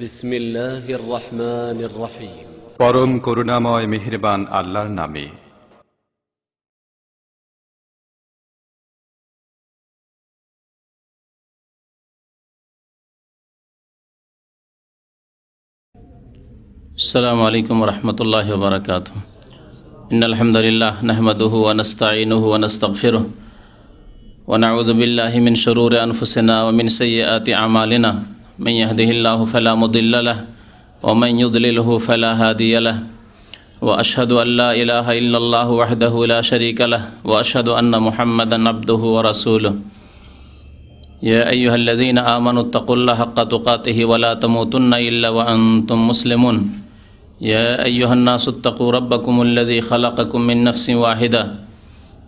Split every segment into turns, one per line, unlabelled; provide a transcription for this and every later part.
বিসমিল্লাহির রহমানির রহিম।
পরম করুণাময় মেহেরবান আল্লাহর নামে।
السلام عليكم ورحمة الله وبركاته. إن الحمد لله نحمده ونستعينه ونستغفره ونعوذ بالله من شرور أنفسنا ومن سيئات أعمالنا. من يهده الله فلا مضل له ومن يضلله فلا هادي له وأشهد أن لا إله إلا الله وحده لا شريك له وأشهد أن محمدا عبده ورسوله. يا أيها الذين آمنوا اتقوا الله حق تقاته ولا تموتن إلا وأنتم مسلمون. يا أيها الناس اتقوا ربكم الذي خلقكم من نفس واحدة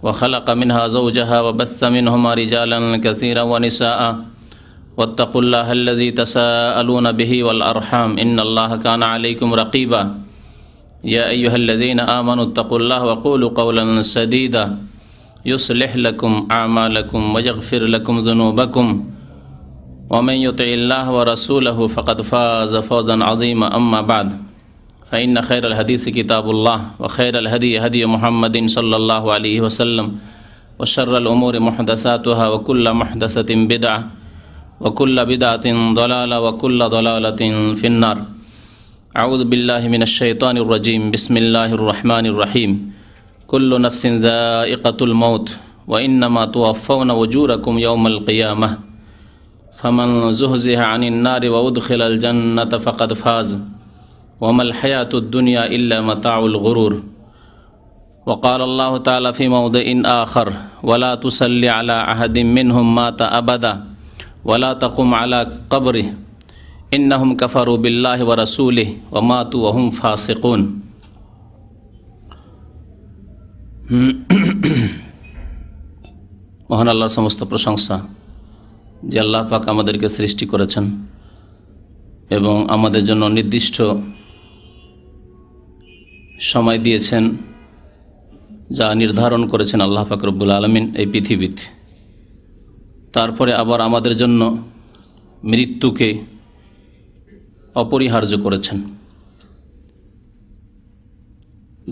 وخلق منها زوجها وبث منهما رجالا كثيرا ونساء واتقوا الله الذي تساءلون به والأرحام إن الله كان عليكم رقيبا. يا أيها الذين آمنوا اتقوا الله وقولوا قولا سديدا يصلح لكم أعمالكم ويغفر لكم ذنوبكم ومن يطع الله ورسوله فقد فاز فوزا عظيما. أما بعد فإن خير الحديث كتاب الله وخير الهدي هدي محمد صلى الله عليه وسلم وشر الأمور محدثاتها وكل محدثة بدعة وكل بدعة ضلالة وكل ضلالة في النار. أعوذ بالله من الشيطان الرجيم. بسم الله الرحمن الرحيم. كل نفس ذائقة الموت وإنما توفون أجوركم يوم القيامة فمن زحزح عن النار وأدخل الجنة فقد فاز وما الحياة الدنيا إلا متاع الغرور. وقال الله تعالى في موضع آخر ولا تصل على أحد منهم مات أبدا ولا تقم على قبره إنهم كفروا بالله ورسوله وماتوا وهم فاسقون. মহান আল্লাহর সমস্ত প্রশংসা, যে আল্লাহ পাক আমাদেরকে সৃষ্টি করেছেন এবং আমাদের জন্য নির্দিষ্ট সময় দিয়েছেন, যা নির্ধারণ করেছেন আল্লাহ পাক রব্বুল আলামিন এই পৃথিবীতে। তারপরে আবার আমাদের জন্য মৃত্যুকে অপরিহার্য করেছেন।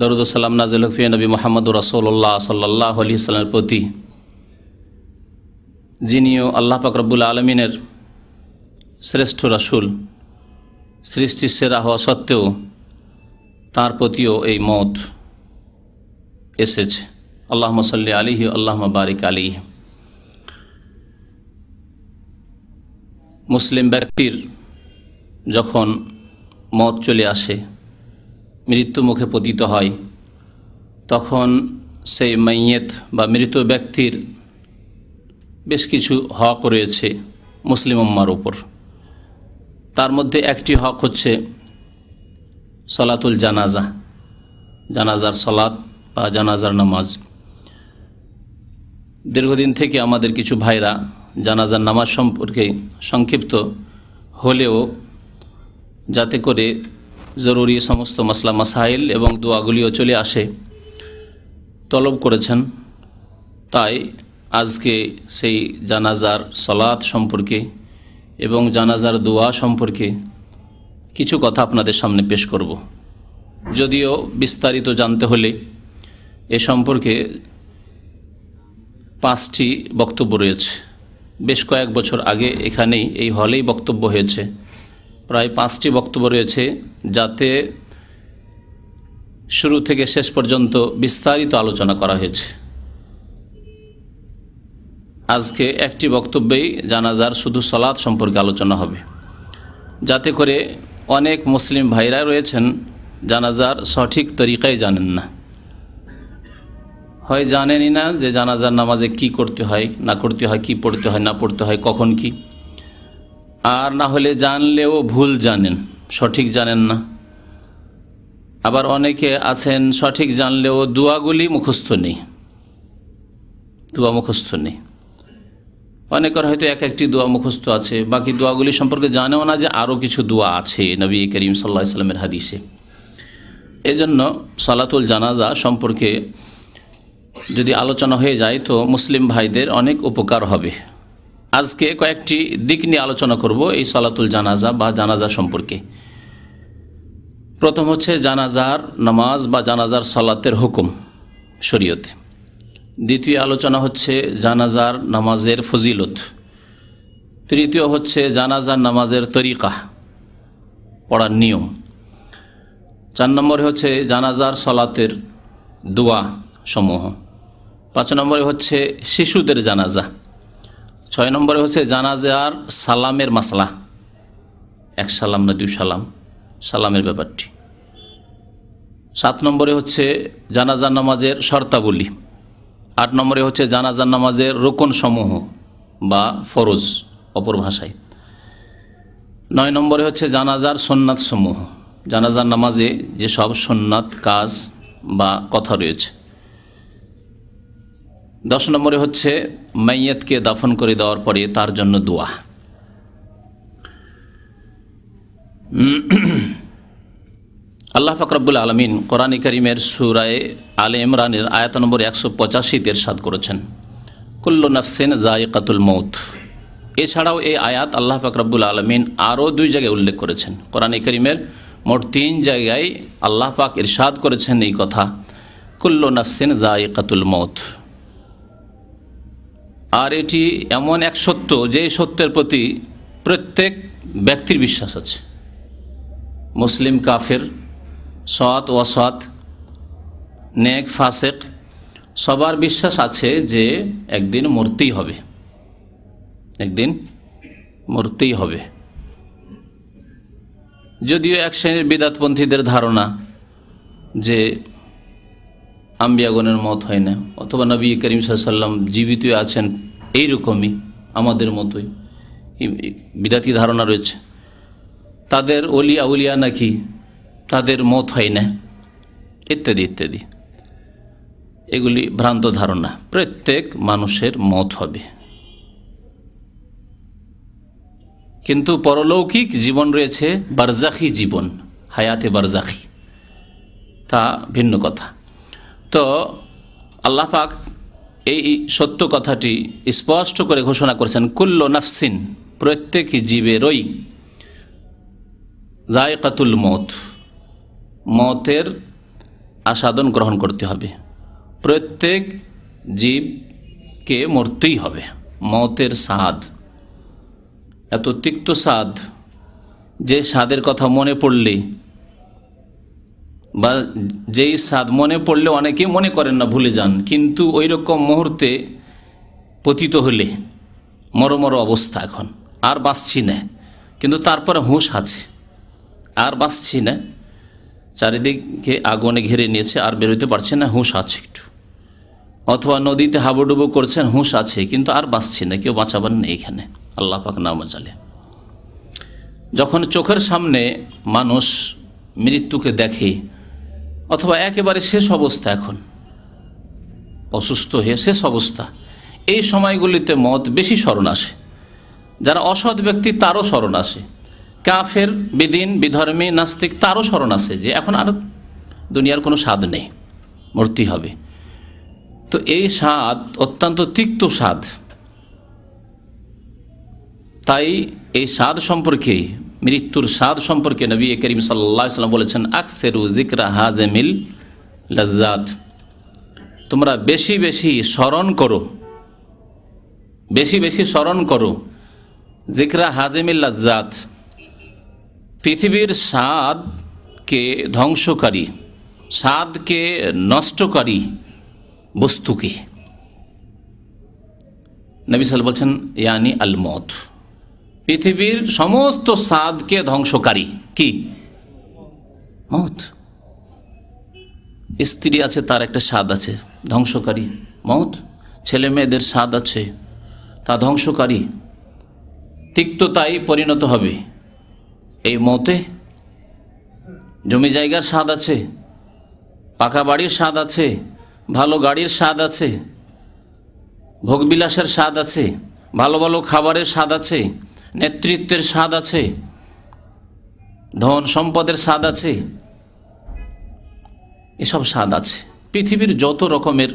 দরুদ ও সালাম নাযিল হোক ফি নবী মুহাম্মদুর রাসূলুল্লাহ সাল্লাল্লাহু আলাইহি ওয়াসাল্লামের প্রতি, যিনিও আল্লাহ পাক রব্বুল আলামিনের শ্রেষ্ঠ রাসূল, সৃষ্টির সেরা হওয়া সত্ত্বেও তার প্রতিও এই মত এসেছে। আল্লাহুম্মা সাল্লি আলাইহি আল্লাহুম্মা বারিক আলাইহি। মুসলিম ব্যক্তির যখন মত চলে আসে, মৃত্যু মুখে পতিত হয়, তখন সেই মাইয়েত বা মৃত ব্যক্তির বেশ কিছু হক রয়েছে মুসলিম উম্মার উপর। তার মধ্যে একটি হক হচ্ছে সলাতুল জানাজা, জানাজার সলাত বা জানাজার নামাজ। দীর্ঘদিন থেকে আমাদের কিছু ভাইরা জানাজার নামাজ সম্পর্কে সংক্ষিপ্ত হলেও যাতে করে জরুরি সমস্ত মাসলা মাসাইল এবং দোয়াগুলিও চলে আসে তলব করেছেন। তাই আজকে সেই জানাজার সলাত সম্পর্কে এবং জানাজার দোয়া সম্পর্কে কিছু কথা আপনাদের সামনে পেশ করব। যদিও বিস্তারিত জানতে হলে এ সম্পর্কে 5টি বক্তব্য রয়েছে। বেশ কয়েক বছর আগে এখানেই এই হলেই বক্তব্য হয়েছে। প্রায় 5টি বক্তব্য রয়েছে, যাতে শুরু থেকে শেষ পর্যন্ত বিস্তারিত আলোচনা করা হয়েছে। আজকে একটি বক্তব্যেই জানাজার শুধু সলাত সম্পর্কে আলোচনা হবে, যাতে করে অনেক মুসলিম ভাইরা রয়েছেন জানাজার সঠিক তরিকায় জানেন না, হয় জানেনই না যে জানাজার নামাজে কি করতে হয় না করতে হয়, কি পড়তে হয় না পড়তে হয়, কখন কি, আর না হলে জানলেও ভুল জানেন, সঠিক জানেন না। আবার অনেকে আছেন সঠিক জানলেও দোয়াগুলি মুখস্থ নেই, দোয়া মুখস্থ নেই। অনেকের হয়তো একটি দোয়া মুখস্থ আছে, বাকি দোয়াগুলি সম্পর্কে জানেও না যে আরও কিছু দোয়া আছে নবী করিম সাল্লাল্লাহু আলাইহি ওয়াসাল্লামের হাদিসে। এজন্য সালাতুল জানাজা সম্পর্কে যদি আলোচনা হয়ে যায় তো মুসলিম ভাইদের অনেক উপকার হবে। আজকে কয়েকটি দিক নিয়ে আলোচনা করব এই সালাতুল জানাজা বা জানাজা সম্পর্কে। প্রথম হচ্ছে জানাজার নামাজ বা জানাজার সালাতের হুকুম শরীয়তে। দ্বিতীয় আলোচনা হচ্ছে জানাজার নামাজের ফজিলত। তৃতীয় হচ্ছে জানাজার নামাজের তরিকা, পড়ার নিয়ম। 4 নম্বরে হচ্ছে জানাজার সালাতের দোয়া সমূহ। 5 নম্বরে হচ্ছে শিশুদের জানাজা। 6 নম্বরে হচ্ছে জানাজার সালামের মাসলা, 1 সালাম না 2 সালাম, সালামের ব্যাপারটি। 7 নম্বরে হচ্ছে জানাজার নামাজের শর্তাবলী। 8 নম্বরে হচ্ছে জানাজার নামাজের রোকন সমূহ বা ফরজ অপর ভাষায়। 9 নম্বরে হচ্ছে জানাজার সুন্নাত সমূহ, জানাজার নামাজে যে সব সুন্নাত কাজ বা কথা রয়েছে। 10 নম্বরে হচ্ছে মাইয়াতকে দাফন করে দেওয়ার পরে তার জন্য দোয়া। আল্লাহ পাক রব্বুল আলামিন কোরআনে কারীমের সূরা আলে ইমরানের আয়াত নম্বর 185 ইরশাদ করেছেন, কুল্লু নাফসিন যায়িকাতুল মউত। এছাড়াও এই আয়াত আল্লাহ পাক রব্বুল আলামিন আরও 2 জায়গায় উল্লেখ করেছেন। কোরআনে কারীমের মোট 3 জায়গায় আল্লাহ পাক ইরশাদ করেছেন এই কথা, কুল্লু নাফসিন যায়িকাতুল মউত। আর এটি এমন এক সত্য যে সত্যের প্রতি প্রত্যেক ব্যক্তির বিশ্বাস আছে, মুসলিম কাফের, সৎ অসৎ, নেক ফাসেক, সবার বিশ্বাস আছে যে একদিন মরতেই হবে, একদিন মরতেই হবে। যদিও এক শ্রেণীর বিদআতপন্থীদের ধারণা যে আম্বিয়াগণের মত হয় না, অথবা নবী করিম সাল্লাল্লাহু আলাইহি ওয়াসাল্লাম জীবিত আছেন এইরকমই আমাদের মতোই, বিদাতি ধারণা রয়েছে। তাদের ওলি আউলিয়া নাকি তাদের মত হয় না, ইত্যাদি ইত্যাদি। এগুলি ভ্রান্ত ধারণা। প্রত্যেক মানুষের মত হবে, কিন্তু পরলৌকিক জীবন রয়েছে, বারজাখি জীবন, হায়াতে বারজাখি, তা ভিন্ন কথা। তো আল্লাহ পাক এই সত্য কথাটি স্পষ্ট করে ঘোষণা করেছেন, কুল্লু নাফসিন, প্রত্যেক জীবেরই, যায়িকাতুল মউত, মতের আস্বাদন গ্রহণ করতে হবে। প্রত্যেক জীবকে মরতেই হবে। মতের স্বাদ এত তিক্ত স্বাদ যে স্বাদের কথা মনে পড়লে, বা যেই স্বাদ মনে পড়লে অনেকেই মনে করেন না, ভুলে যান, কিন্তু ওই রকম মুহূর্তে পতিত হলে মরমর অবস্থা, এখন আর বাঁচছি না, কিন্তু তারপরে হুঁশ আছে, আর বাঁচছি না, চারিদিকে আগুনে ঘিরে নিয়েছে, আর বেরোতে পারছে না, হুঁশ আছে একটু। অথবা নদীতে হাবুডুবু করছেন, হুঁশ আছে, কিন্তু আর বাঁচছি না, কেউ বাঁচাবার নেই এখানে, আল্লাহ পাক না বাঁচালে। যখন চোখের সামনে মানুষ মৃত্যুকে দেখে, অথবা একেবারে শেষ অবস্থা, এখন অসুস্থ হয়ে শেষ অবস্থা, এই সময়গুলিতে মত বেশি স্মরণ আসে। যারা অসৎ ব্যক্তি তারও স্মরণ আসে, কাফের, বেদিন, বিধর্মী, নাস্তিক, তারও স্মরণ আসে যে এখন আর দুনিয়ার কোনো স্বাদ নেই, মরতেই হবে। তো এই স্বাদ অত্যন্ত তিক্ত স্বাদ। তাই এই স্বাদ সম্পর্কে, মৃত্যুর স্বাদ সম্পর্কে নবী করিম সাল্লাল্লাহু আলাইহি ওয়াসাল্লাম বলেছেন, আকসিরু যিকরা হাযিমিল লাজ্জাত, তোমরা বেশি বেশি স্মরণ করো, বেশি বেশি স্মরণ করো যিকরা হাযিমিল লাজ্জাত, পৃথিবীর স্বাদকে ধ্বংসকারী, স্বাদকে নষ্টকারী বস্তুকে। নবী সাল্লাল্লাহু বলছেন, ইয়ানি আল মউত, পৃথিবীর সমস্ত স্বাদকে ধ্বংসকারী কি? মউত। স্ত্রী আছে, তার একটা স্বাদ আছে, ধ্বংসকারী মউত। ছেলে মেয়েদের স্বাদ আছে, তা ধ্বংসকারী, তিক্ততায় পরিণত হবে এই মউতে। জমি জায়গার স্বাদ আছে, পাকা বাড়ির স্বাদ আছে, ভালো গাড়ির স্বাদ আছে, ভোগবিলাসের স্বাদ আছে, ভালো ভালো খাবারের স্বাদ আছে, নেতৃত্বের স্বাদ আছে, ধন সম্পদের স্বাদ আছে, এসব স্বাদ আছে। পৃথিবীর যত রকমের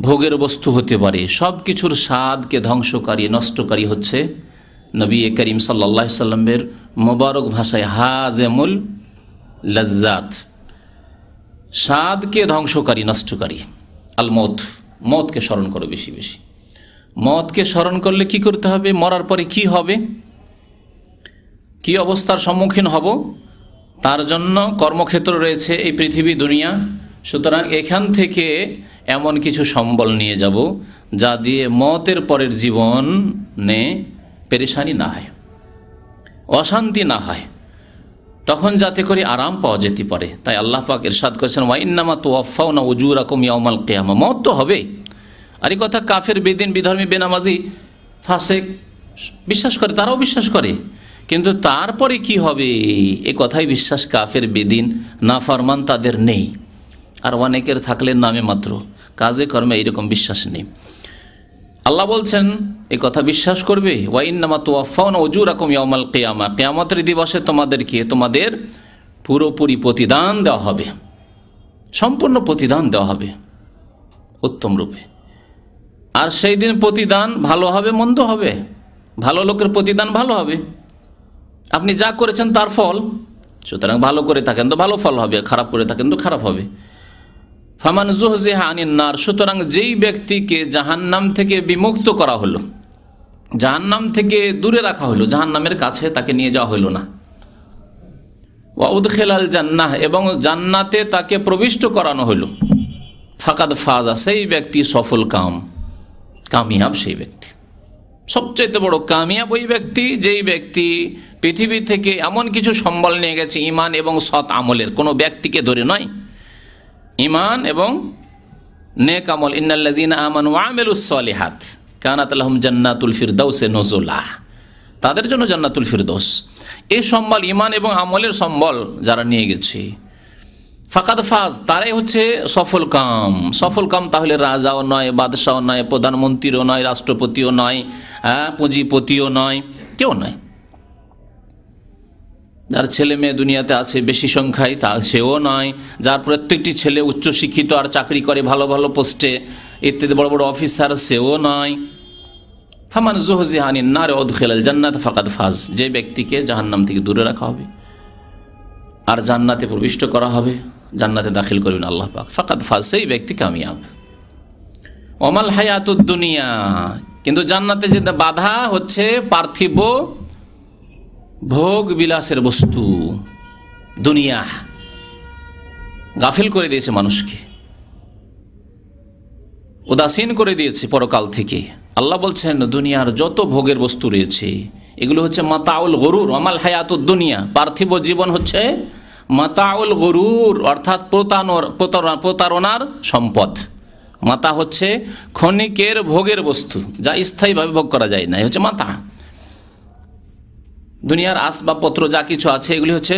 ভোগের বস্তু হতে পারে, সব কিছুর স্বাদকে ধ্বংসকারী নষ্টকারী হচ্ছে নবী করিম সাল্লাল্লাহু আলাইহি সাল্লামের মোবারক ভাষায় হাজেমুল লজ্জাত, স্বাদকে ধ্বংসকারী নষ্টকারী। আল মৌত, মৌতকে স্মরণ করো বেশি বেশি। মৌতকে স্মরণ করলে কি করতে হবে, মরার পরে কি হবে, কি অবস্থার সম্মুখীন হব, তার জন্য কর্মক্ষেত্র রয়েছে এই পৃথিবী দুনিয়া। সুতরাং এখান থেকে এমন কিছু সম্বল নিয়ে যাব যা দিয়ে মতের পরের জীবনে পেরেশানি না হয়, অশান্তি না হয়, তখন যাতে করে আরাম পাওয়া যেতে পারে। তাই আল্লাহ পাক ইরশাদ করেছেন, ওয়া ইন্নামা তুওয়াফাউনা উজুরাকুম ইয়াউমাল কিয়ামা, মত তো হবে। আর এই কথা কাফের, বেদিন, বিধর্মী, বেনামাজি, ফাসেক বিশ্বাস করে, তারাও বিশ্বাস করে, কিন্তু তারপরে কি হবে এ কথাই বিশ্বাস কাফের, বেদিন, নাফরমান তাদের নেই। আর অনেকের থাকলে নামে মাত্র, কাজে কর্মে এইরকম বিশ্বাস নেই। আল্লাহ বলছেন এই কথা বিশ্বাস করবে, ওয়া ইন্নামা তুওয়াফাউনা উজুরাকুম ইয়াউমাল কিয়ামা, কিয়ামতের দিবসে তোমাদের পুরোপুরি প্রতিদান দেওয়া হবে, সম্পূর্ণ প্রতিদান দেওয়া হবে উত্তম রূপে। আর সেই দিন প্রতিদান ভালো হবে মন্দ হবে, ভালো লোকের প্রতিদান ভালো হবে, আপনি যা করেছেন তার ফল। সুতরাং ভালো করে থাকেন তো ভালো ফল হবে, খারাপ করে থাকেন তো খারাপ হবে। ফামান যুহজিহা আনিন নার, সুতরাং যেই ব্যক্তিকে জাহান্নাম থেকে বিমুক্ত করা হলো, জাহান্নাম থেকে দূরে রাখা হলো, জাহান্নামের কাছে তাকে নিয়ে যাওয়া হলো না, ওয়া উদখিলাল জান্নাহ, এবং জান্নাতে তাকে প্রবিষ্ট করানো হলো, ফাকাদ ফাজা, সেই ব্যক্তি সফল কামিয়াব, সেই ব্যক্তি সবচাইতে বড় কামিয়াব ওই ব্যক্তি যেই ব্যক্তি পৃথিবী থেকে এমন কিছু সম্বল নিয়ে গেছে ঈমান এবং সৎ আমলের, কোনো ব্যক্তিকে ধরে নয়, ঈমান এবং নেক আমল। ইন্নাল্লাযীনা আমানু ওয়া আমিলুস সালিহাত কানাত লাহুম জান্নাতুল ফিরদাউসে নুজুলা, তাদের জন্য জান্নাতুল ফিরদৌস। এই সম্বল, ঈমান এবং আমলের সম্বল যারা নিয়ে গেছে, ফাকাদ ফাজ, তারাই হচ্ছে সফল কাম। তাহলে রাজাও নয়, বাদশাও নয়, প্রধানমন্ত্রীও নয়, রাষ্ট্রপতিও নয়, পুঁজিপতিও নয়, কেউ নয়। যার ছেলে মেয়ে দুনিয়াতে আছে বেশি সংখ্যায় তা সেও নয়, যার প্রত্যেকটি ছেলে উচ্চশিক্ষিত আর চাকরি করে ভালো ভালো পোস্টে ইত্যাদি বড় বড় অফিসার, সেও নয়। ফামান যুহজিহা আনিন নার ওয়া উদখিলাল জান্নাত ফাকাদ ফাজ, যে ব্যক্তিকে জাহান্নাম থেকে দূরে রাখা হবে আর জান্নাতে প্রবিষ্ট করা হবে, জান্নাতে দাখিল করবেন আল্লাহ পাক, ফাকাদ ফাজ, সেই ব্যক্তি কামিয়াব। ওমাল হায়াতুদ দুনিয়া, কিন্তু জান্নাতে যে বাধা হচ্ছে পার্থিব ভোগ বিলাসের বস্তু, দুনিয়া গাফিল করে দিয়েছে মানুষকে, উদাসীন করে দিয়েছে পরকাল থেকে। আল্লাহ বলছেন দুনিয়ার যত ভোগের বস্তু রয়েছে এগুলো হচ্ছে মাতাউল গরুর, আমাল হায়াতুদ দুনিয়া, পার্থিব জীবন হচ্ছে মাতাউল গরুর, অর্থাৎ প্রতারণার সম্পদ। মাতা হচ্ছে ক্ষণিকের ভোগের বস্তু, যা স্থায়ীভাবে ভোগ করা যায় না, এই হচ্ছে মাতা। দুনিয়ার আসবাবপত্র যা কিছু আছে এগুলি হচ্ছে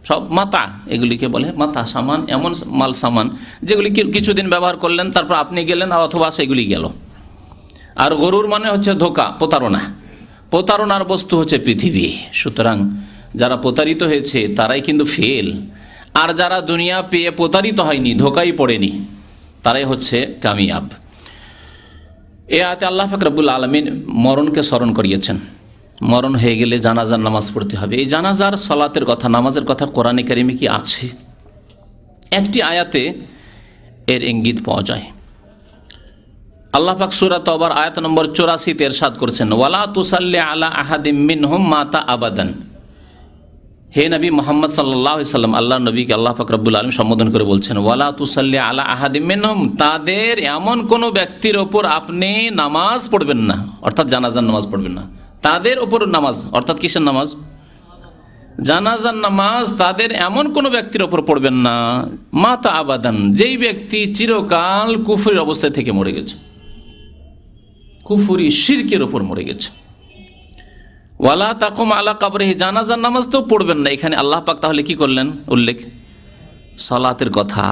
সব মাতা, এগুলিকে বলে মাতা সামান, এমন মাল সামান যেগুলি কিছুদিন ব্যবহার করলেন, তারপর আপনি গেলেন অথবা সেগুলি গেল। আর গরুর মানে হচ্ছে ধোঁকা, প্রতারণার বস্তু হচ্ছে পৃথিবী। সুতরাং যারা প্রতারিত হয়েছে তারাই কিন্তু ফেল, আর যারা দুনিয়া পেয়ে প্রতারিত হয়নি, ধোঁকাই পড়েনি, তারাই হচ্ছে কামিয়াব। এ আয়াতে আল্লাহ পাক রব্বুল আলামিন মরণকে স্মরণ করিয়েছেন। মরণ হয়ে গেলে জানাজার নামাজ পড়তে হবে। এই জানাজার সালাতের কথা, নামাজের কথা কোরআনে কারিমে কি আছে? একটি আয়াতে এর ইঙ্গিত পাওয়া যায়। আল্লাহ পাক সূরা তাওবার আয়াত নম্বর 84 ইরশাদ করেছেন, ওয়ালা তুসাল্লি আলা আহাদিম মিনহুম মাতা আবাদান। হে নবী মুহাম্মদ সাল্লাল্লাহু আলাইহি সাল্লাম, আল্লাহর নবীকে আল্লাহ পাক রব্বুল আলামিন সম্বোধন করে বলছেন, ওয়ালা তুসাল্লি আলা আহাদিম মিনহুম, তাদের এমন কোন ব্যক্তির ওপর আপনি নামাজ পড়বেন না, অর্থাৎ জানাজার নামাজ পড়বেন না। তাদের ওপর নামাজ অর্থাৎ কিসের নামাজ? জানাজার নামাজ তাদের এমন কোন ব্যক্তির ওপর পড়বেন না, মাতা আবাদান, যেই ব্যক্তি চিরকাল কুফরি অবস্থায় থেকে মরে গেছে, কুফরি শিরকের ওপর মরে গেছে। ওয়ালা তাকুম আলা কবরিহি, জানাজার নামাজ তো পড়বেন না। এখানে আল্লাহ পাক তাহলে কি করলেন উল্লেখ? সালাতের কথা।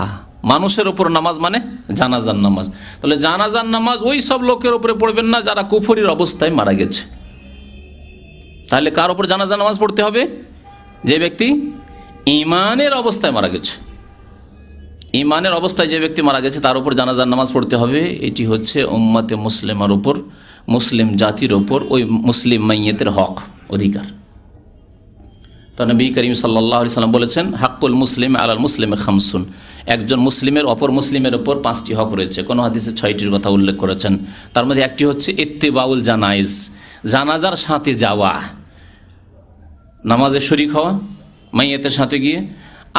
মানুষের ওপর নামাজ মানে জানাজার নামাজ। তাহলে জানাজার নামাজ ওই সব লোকের উপরে পড়বেন না যারা কুফরির অবস্থায় মারা গেছে। তাহলে কার ওপর জানাজার নামাজ পড়তে হবে? যে ব্যক্তি ঈমানের অবস্থায় মারা গেছে, ইমানের অবস্থায় যে ব্যক্তি মারা গেছে তার উপর জানাজার নামাজ পড়তে হবে। এটি হচ্ছে উম্মতে মুসলিমার উপর, মুসলিম জাতির ওপর ওই মুসলিম মাইয়্যিতের হক, অধিকার। তো নবী করিম সাল্লাল্লাহু আলাইহি সাল্লাম বলেছেন, হাক্কুল মুসলিম আলাল মুসলিমে খামসুন, একজন মুসলিমের অপর মুসলিমের ওপর 5টি হক রয়েছে। কোনো হাদিসে 6টির কথা উল্লেখ করেছেন। তার মধ্যে একটি হচ্ছে ইত্তিবাউল জানাইজ, জানাজার সাথে যাওয়া, নামাজে শরিক হওয়া মাইয়্যিতের সাথে গিয়ে,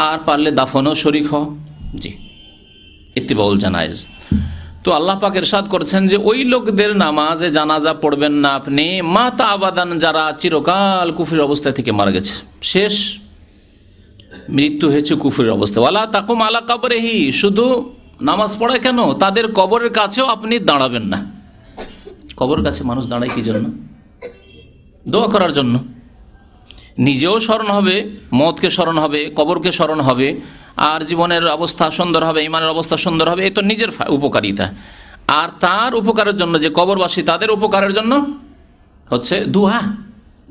আর পারলে দাফনও শরিক হওয়া। জি, ইত্তিবাউল জানাইজ। তো আল্লাহ পাক ইরশাদ করেছেন যে ওই লোকদের নামাজে জানাজা পড়বেন না আপনি, মাতা আবাদান, যারা চিরকাল কুফরির অবস্থা থেকে মারা গেছে, শেষ মৃত্যু হয়েছে কুফরির অবস্থায়। ওয়ালা তাকুম আলা কবরিহি, শুধু নামাজ পড়া কেন, তাদের কবরের কাছেও আপনি দাঁড়াবেন না। কবরের কাছে মানুষ দাঁড়ায় কি জন্য? দোয়া করার জন্য। নিজেও স্মরণ হবে, মওতকে স্মরণ হবে, কবরকে স্মরণ হবে, আর জীবনের অবস্থা সুন্দর হবে, ইমানের অবস্থা সুন্দর হবে। এই তো নিজের উপকারিতা। আর তার উপকারের জন্য যে কবরবাসী, তাদের উপকারের জন্য হচ্ছে দোয়া,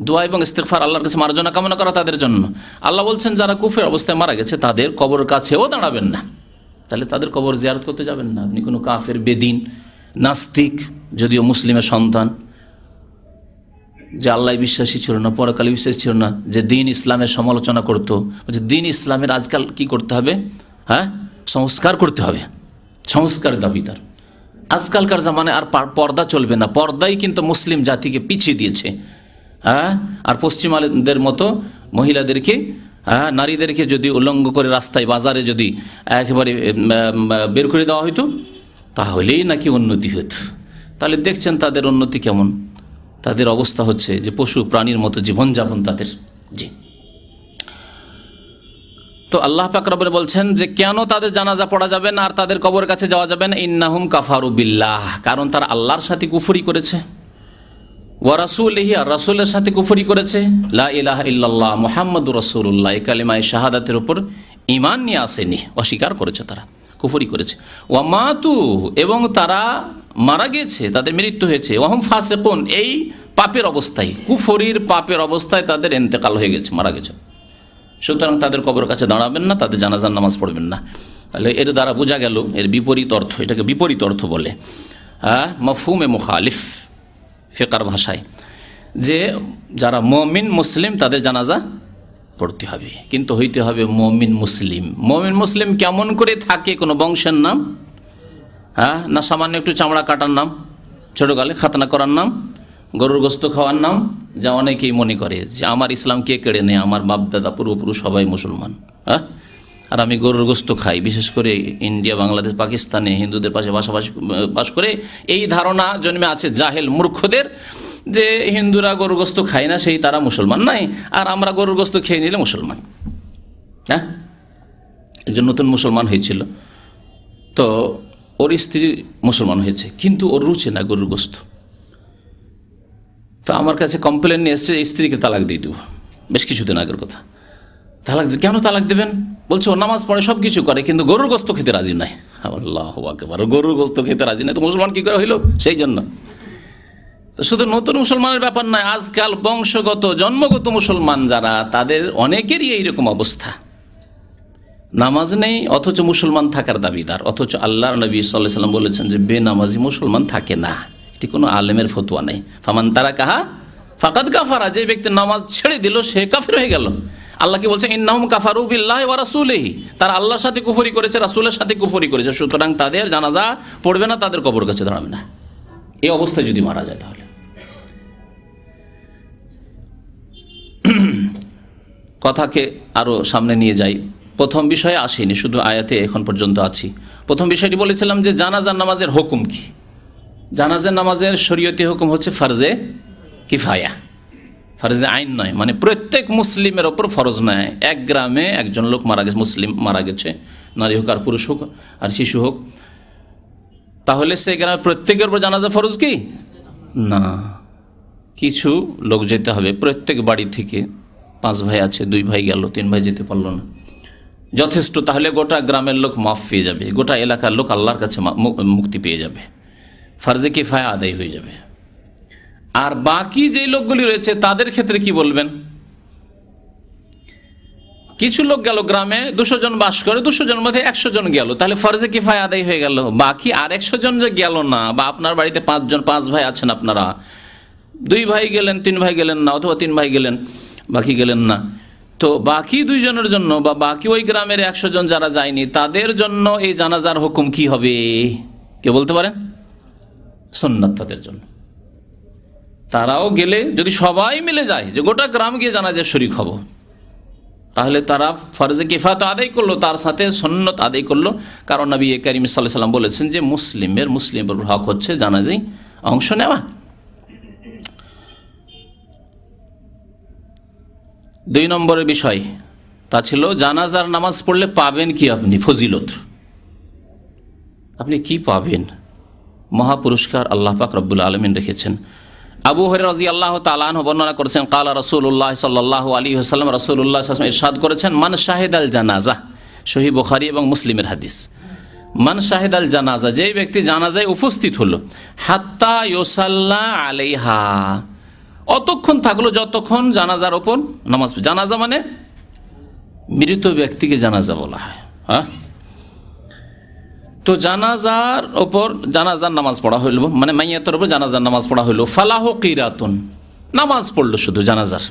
দোয়া এবং ইস্তিগফার, আল্লাহর কাছে মার্জনা কামনা করা তাদের জন্য। আল্লাহ বলছেন যারা কুফরের অবস্থায় মারা গেছে তাদের কবরের কাছেও দাঁড়াবেন না। তাহলে তাদের কবর জিয়ারত করতে যাবেন না আপনি। কোনো কাফের, বেদিন, নাস্তিক, যদিও মুসলিমের সন্তান, যে আল্লাহ বিশ্বাসী ছিল না, পরকালে বিশ্বাসী ছিল না, যে দিন ইসলামের সমালোচনা করতো, বলছে দিন ইসলামের আজকাল কি করতে হবে? হ্যাঁ, সংস্কার করতে হবে, সংস্কার দাবিদার। আজকালকার জামানায় আর পর্দা চলবে না, পর্দাই কিন্তু মুসলিম জাতিকে পিছিয়ে দিয়েছে। হ্যাঁ, আর পশ্চিমাদের মতো মহিলাদেরকে, নারীদেরকে যদি উল্লঙ্ঘ করে রাস্তায় বাজারে যদি একেবারে বের করে দেওয়া হইতো তাহলেই নাকি উন্নতি হতো। তাহলে দেখছেন তাদের উন্নতি কেমন, তাদের অবস্থা হচ্ছে যে পশু প্রাণীর মতো জীবনযাপন তাদের। জি, তো আল্লাহ পাক রব্বুল বলছেন যে কেন তাদের জানাজা পড়া যাবে না আর তাদের কবরের কাছে যাওয়া যাবে না? ইন্নাহুম কাফারু বিল্লাহ, কারণ তারা আল্লাহর সাথে কুফরি করেছে, ওয়া রাসূলিহি, আর রাসূলের সাথে কুফরি করেছে, লা ইলাহা ইল্লাল্লাহ মুহাম্মাদুর রাসূলুল্লাহ, এই কালিমায়ে শাহাদাতের উপর ঈমান নিয়ে আসেনি, অস্বীকার করেছে, তারা কুফরি করেছে। ওয়া মাতু, এবং তারা মারা গেছে, তাদের মৃত্যু হয়েছে, ওয়াহুম ফাসিকুন, এই পাপের অবস্থায়, কুফরির পাপের অবস্থায় তাদের ইন্তেকাল হয়ে গেছে, মারা গেছে। সুতরাং তাদের কবরের কাছে দাঁড়াবেন না, তাদের জানাজার নামাজ পড়বেন না। তাহলে এর দ্বারা বোঝা গেল এর বিপরীত অর্থ, এটাকে বিপরীত অর্থ বলে, মাফহুমে মুখালিফ ফিকহার ভাষায়, যে যারা মুমিন মুসলিম তাদের জানাজা পড়তে হবে, কিন্তু হইতে হবে মুমিন মুসলিম। মুমিন মুসলিম কেমন করে থাকে? কোনো বংশের নাম, না সামান্য একটু চামড়া কাটার নাম, ছোটোকালে খাতনা করার নাম, গরুর গোস্ত খাওয়ার নাম, যা অনেকেই মনে করে যে আমার ইসলাম কে কেড়ে নেয়, আমার বাপ দাদা পূর্বপুরুষ সবাই মুসলমান, আর আমি গরুর গোস্ত খাই। বিশেষ করে ইন্ডিয়া, বাংলাদেশ, পাকিস্তানে হিন্দুদের পাশে বাস করে এই ধারণা জন্মে আছে জাহেল মূর্খদের, যে হিন্দুরা গরুর গোস্ত খায় না, সেই তারা মুসলমান নাই, আর আমরা গরুর গোস্ত খেয়ে নিলে মুসলমান। একজন নতুন মুসলমান হয়েছিল, তো ওর স্ত্রী মুসলমান হয়েছে, কিন্তু ওর রুচে না গরুর গোস্ত। তো আমার কাছে কমপ্লেন নিয়ে এসছে, স্ত্রীকে তালাক দিয়ে দেবো। বেশ কিছুদিন আগের কথা। তালাক দেবে? কেন তালাক দেবেন? বলছে ও নামাজ পড়ে, সব কিছু করে, কিন্তু গরুর গোস্ত খেতে রাজি নাই। আল্লাহু আকবার, গরুর গোস্ত খেতে রাজি নাই তো মুসলমান কি করে হইল? সেই জন্য শুধু নতুন মুসলমানের ব্যাপার নয়, আজকাল বংশগত জন্মগত মুসলমান যারা, তাদের অনেকেরই এইরকম অবস্থা। নামাজ নেই অথচ মুসলমান থাকার দাবিদার, অথচ আল্লাহর নবী সাল্লাল্লাহু আলাইহি ওয়াসাল্লাম বলেছেন যে বেনামাজি মুসলমান থাকে না। এটি কোনো আলেমের ফতোয়া নেই। ফামান তারাকাহা ফাকাদ কাফারা, যে ব্যক্তি নামাজ ছেড়ে দিল সে কাফির হয়ে গেল। আল্লাহ কি বলছেন? ইন্নাহুম কাফারু বিল্লাহি ওয়া রাসূলিহি, তারা আল্লাহর সাথে কুফরি করেছে, রাসূলের সাথে কুফরি করেছে, সুতরাং তাদের জানাজা পড়বে না, তাদের কবর কাছে দাঁড়াবে না। এই অবস্থায় যদি মারা যায় তাহলে কথাকে আরো সামনে নিয়ে যাই। প্রথম বিষয়ে আসিনি, শুধু আয়াতে এখন পর্যন্ত আছি। প্রথম বিষয়টি বলেছিলাম যে জানাজার নামাজের হুকুম কি। জানাজার নামাজের শরীয়তি হুকুম হচ্ছে ফরজে কিফায়া, ফরজে আইন নয়, মানে প্রত্যেক মুসলিমের ওপর ফরজ নয়। এক গ্রামে একজন লোক মারা গেছে, মুসলিম মারা গেছে, নারী হোক আর পুরুষ হোক আর শিশু হোক, তাহলে সেই গ্রামে প্রত্যেকের উপর জানাজা ফরজ কি না, কিছু লোক যেতে হবে। প্রত্যেক বাড়ি থেকে 5 ভাই আছে, 2 ভাই গেল, 3 ভাই যেতে পারলো না, যথেষ্ট। তাহলে গোটা গ্রামের লোক মাফ পেয়ে যাবে, গোটা এলাকার লোক আল্লাহর কাছে মুক্তি পেয়ে যাবে, ফরজে কিফায়া আদায় হয়ে যাবে। আর বাকি যে লোকগুলি রয়েছে তাদের ক্ষেত্রে কি বলবেন? কিছু লোক গেল গ্রামে, 200 জন বাস করে, 200 জনের মধ্যে 100 জন গেল, তাহলে ফরজে কিফায়া আদায় হয়ে গেল। বাকি আর 100 জন যে গেল না, বা আপনার বাড়িতে 5 ভাই আছেন, আপনারা 2 ভাই গেলেন, 3 ভাই গেলেন না, অথবা 3 ভাই গেলেন, বাকি গেলেন না, তো বাকি 2 জনের জন্য বা বাকি ওই গ্রামের 100 জন যারা যায়নি তাদের জন্য এই জানাজার হুকুম কি হবে? কে বলতে পারেন? সুন্নাত তাদের জন্য। তারাও গেলে যদি সবাই মিলে যায় যে গোটা গ্রাম গিয়ে জানাজার শরীক হব, তাহলে তারা ফরজে কিফায়াত আদায় করলো, তার সাথে সুন্নত আদায় করলো। কারণ নবী করিম সাল্লাল্লাহু আলাইহি ওয়াসাল্লাম বলেছেন যে মুসলিমের হক হচ্ছে জানাজায় অংশ নেওয়া। 2 নম্বরের বিষয় তা ছিল জানাজার নামাজ পড়লে পাবেন কি আপনি ফজিলত, আপনি কি পাবেন? মহাপুরস্কার আল্লাহ পাক রব্বুল আলামিন রেখেছেন। আবু হুরায়রা রাদিয়াল্লাহু তাআলা আনহু বর্ণনা করেছেন, ক্বালা রাসূলুল্লাহ সাল্লাল্লাহু আলাইহি ওয়াসাল্লাম, রাসূলুল্লাহ সাল্লাল্লাহু আলাইহি ওয়াসাল্লাম ইরশাদ করেছেন, মান শাহিদাল জানাজা, সহিহ বুখারী এবং মুসলিমের হাদিস। মান শাহিদাল জানাজা, যেই ব্যক্তি জানাজায় উপস্থিত হলো, হাত্তা ইউসাল্লা আলাইহা, অতক্ষণ থাকলো যতক্ষণ জানাজার ওপর নামাজ। জানাজা মানে মৃত ব্যক্তিকে জানাজা বলা হয়। হ্যাঁ, তো জানাজার ওপর জানাজার নামাজ পড়া হইল, মানে মাইয়াতের ওপর জানাজার নামাজ পড়া হইল। ফালাহ কিরাতুন, নামাজ পড়লো শুধু জানাজার,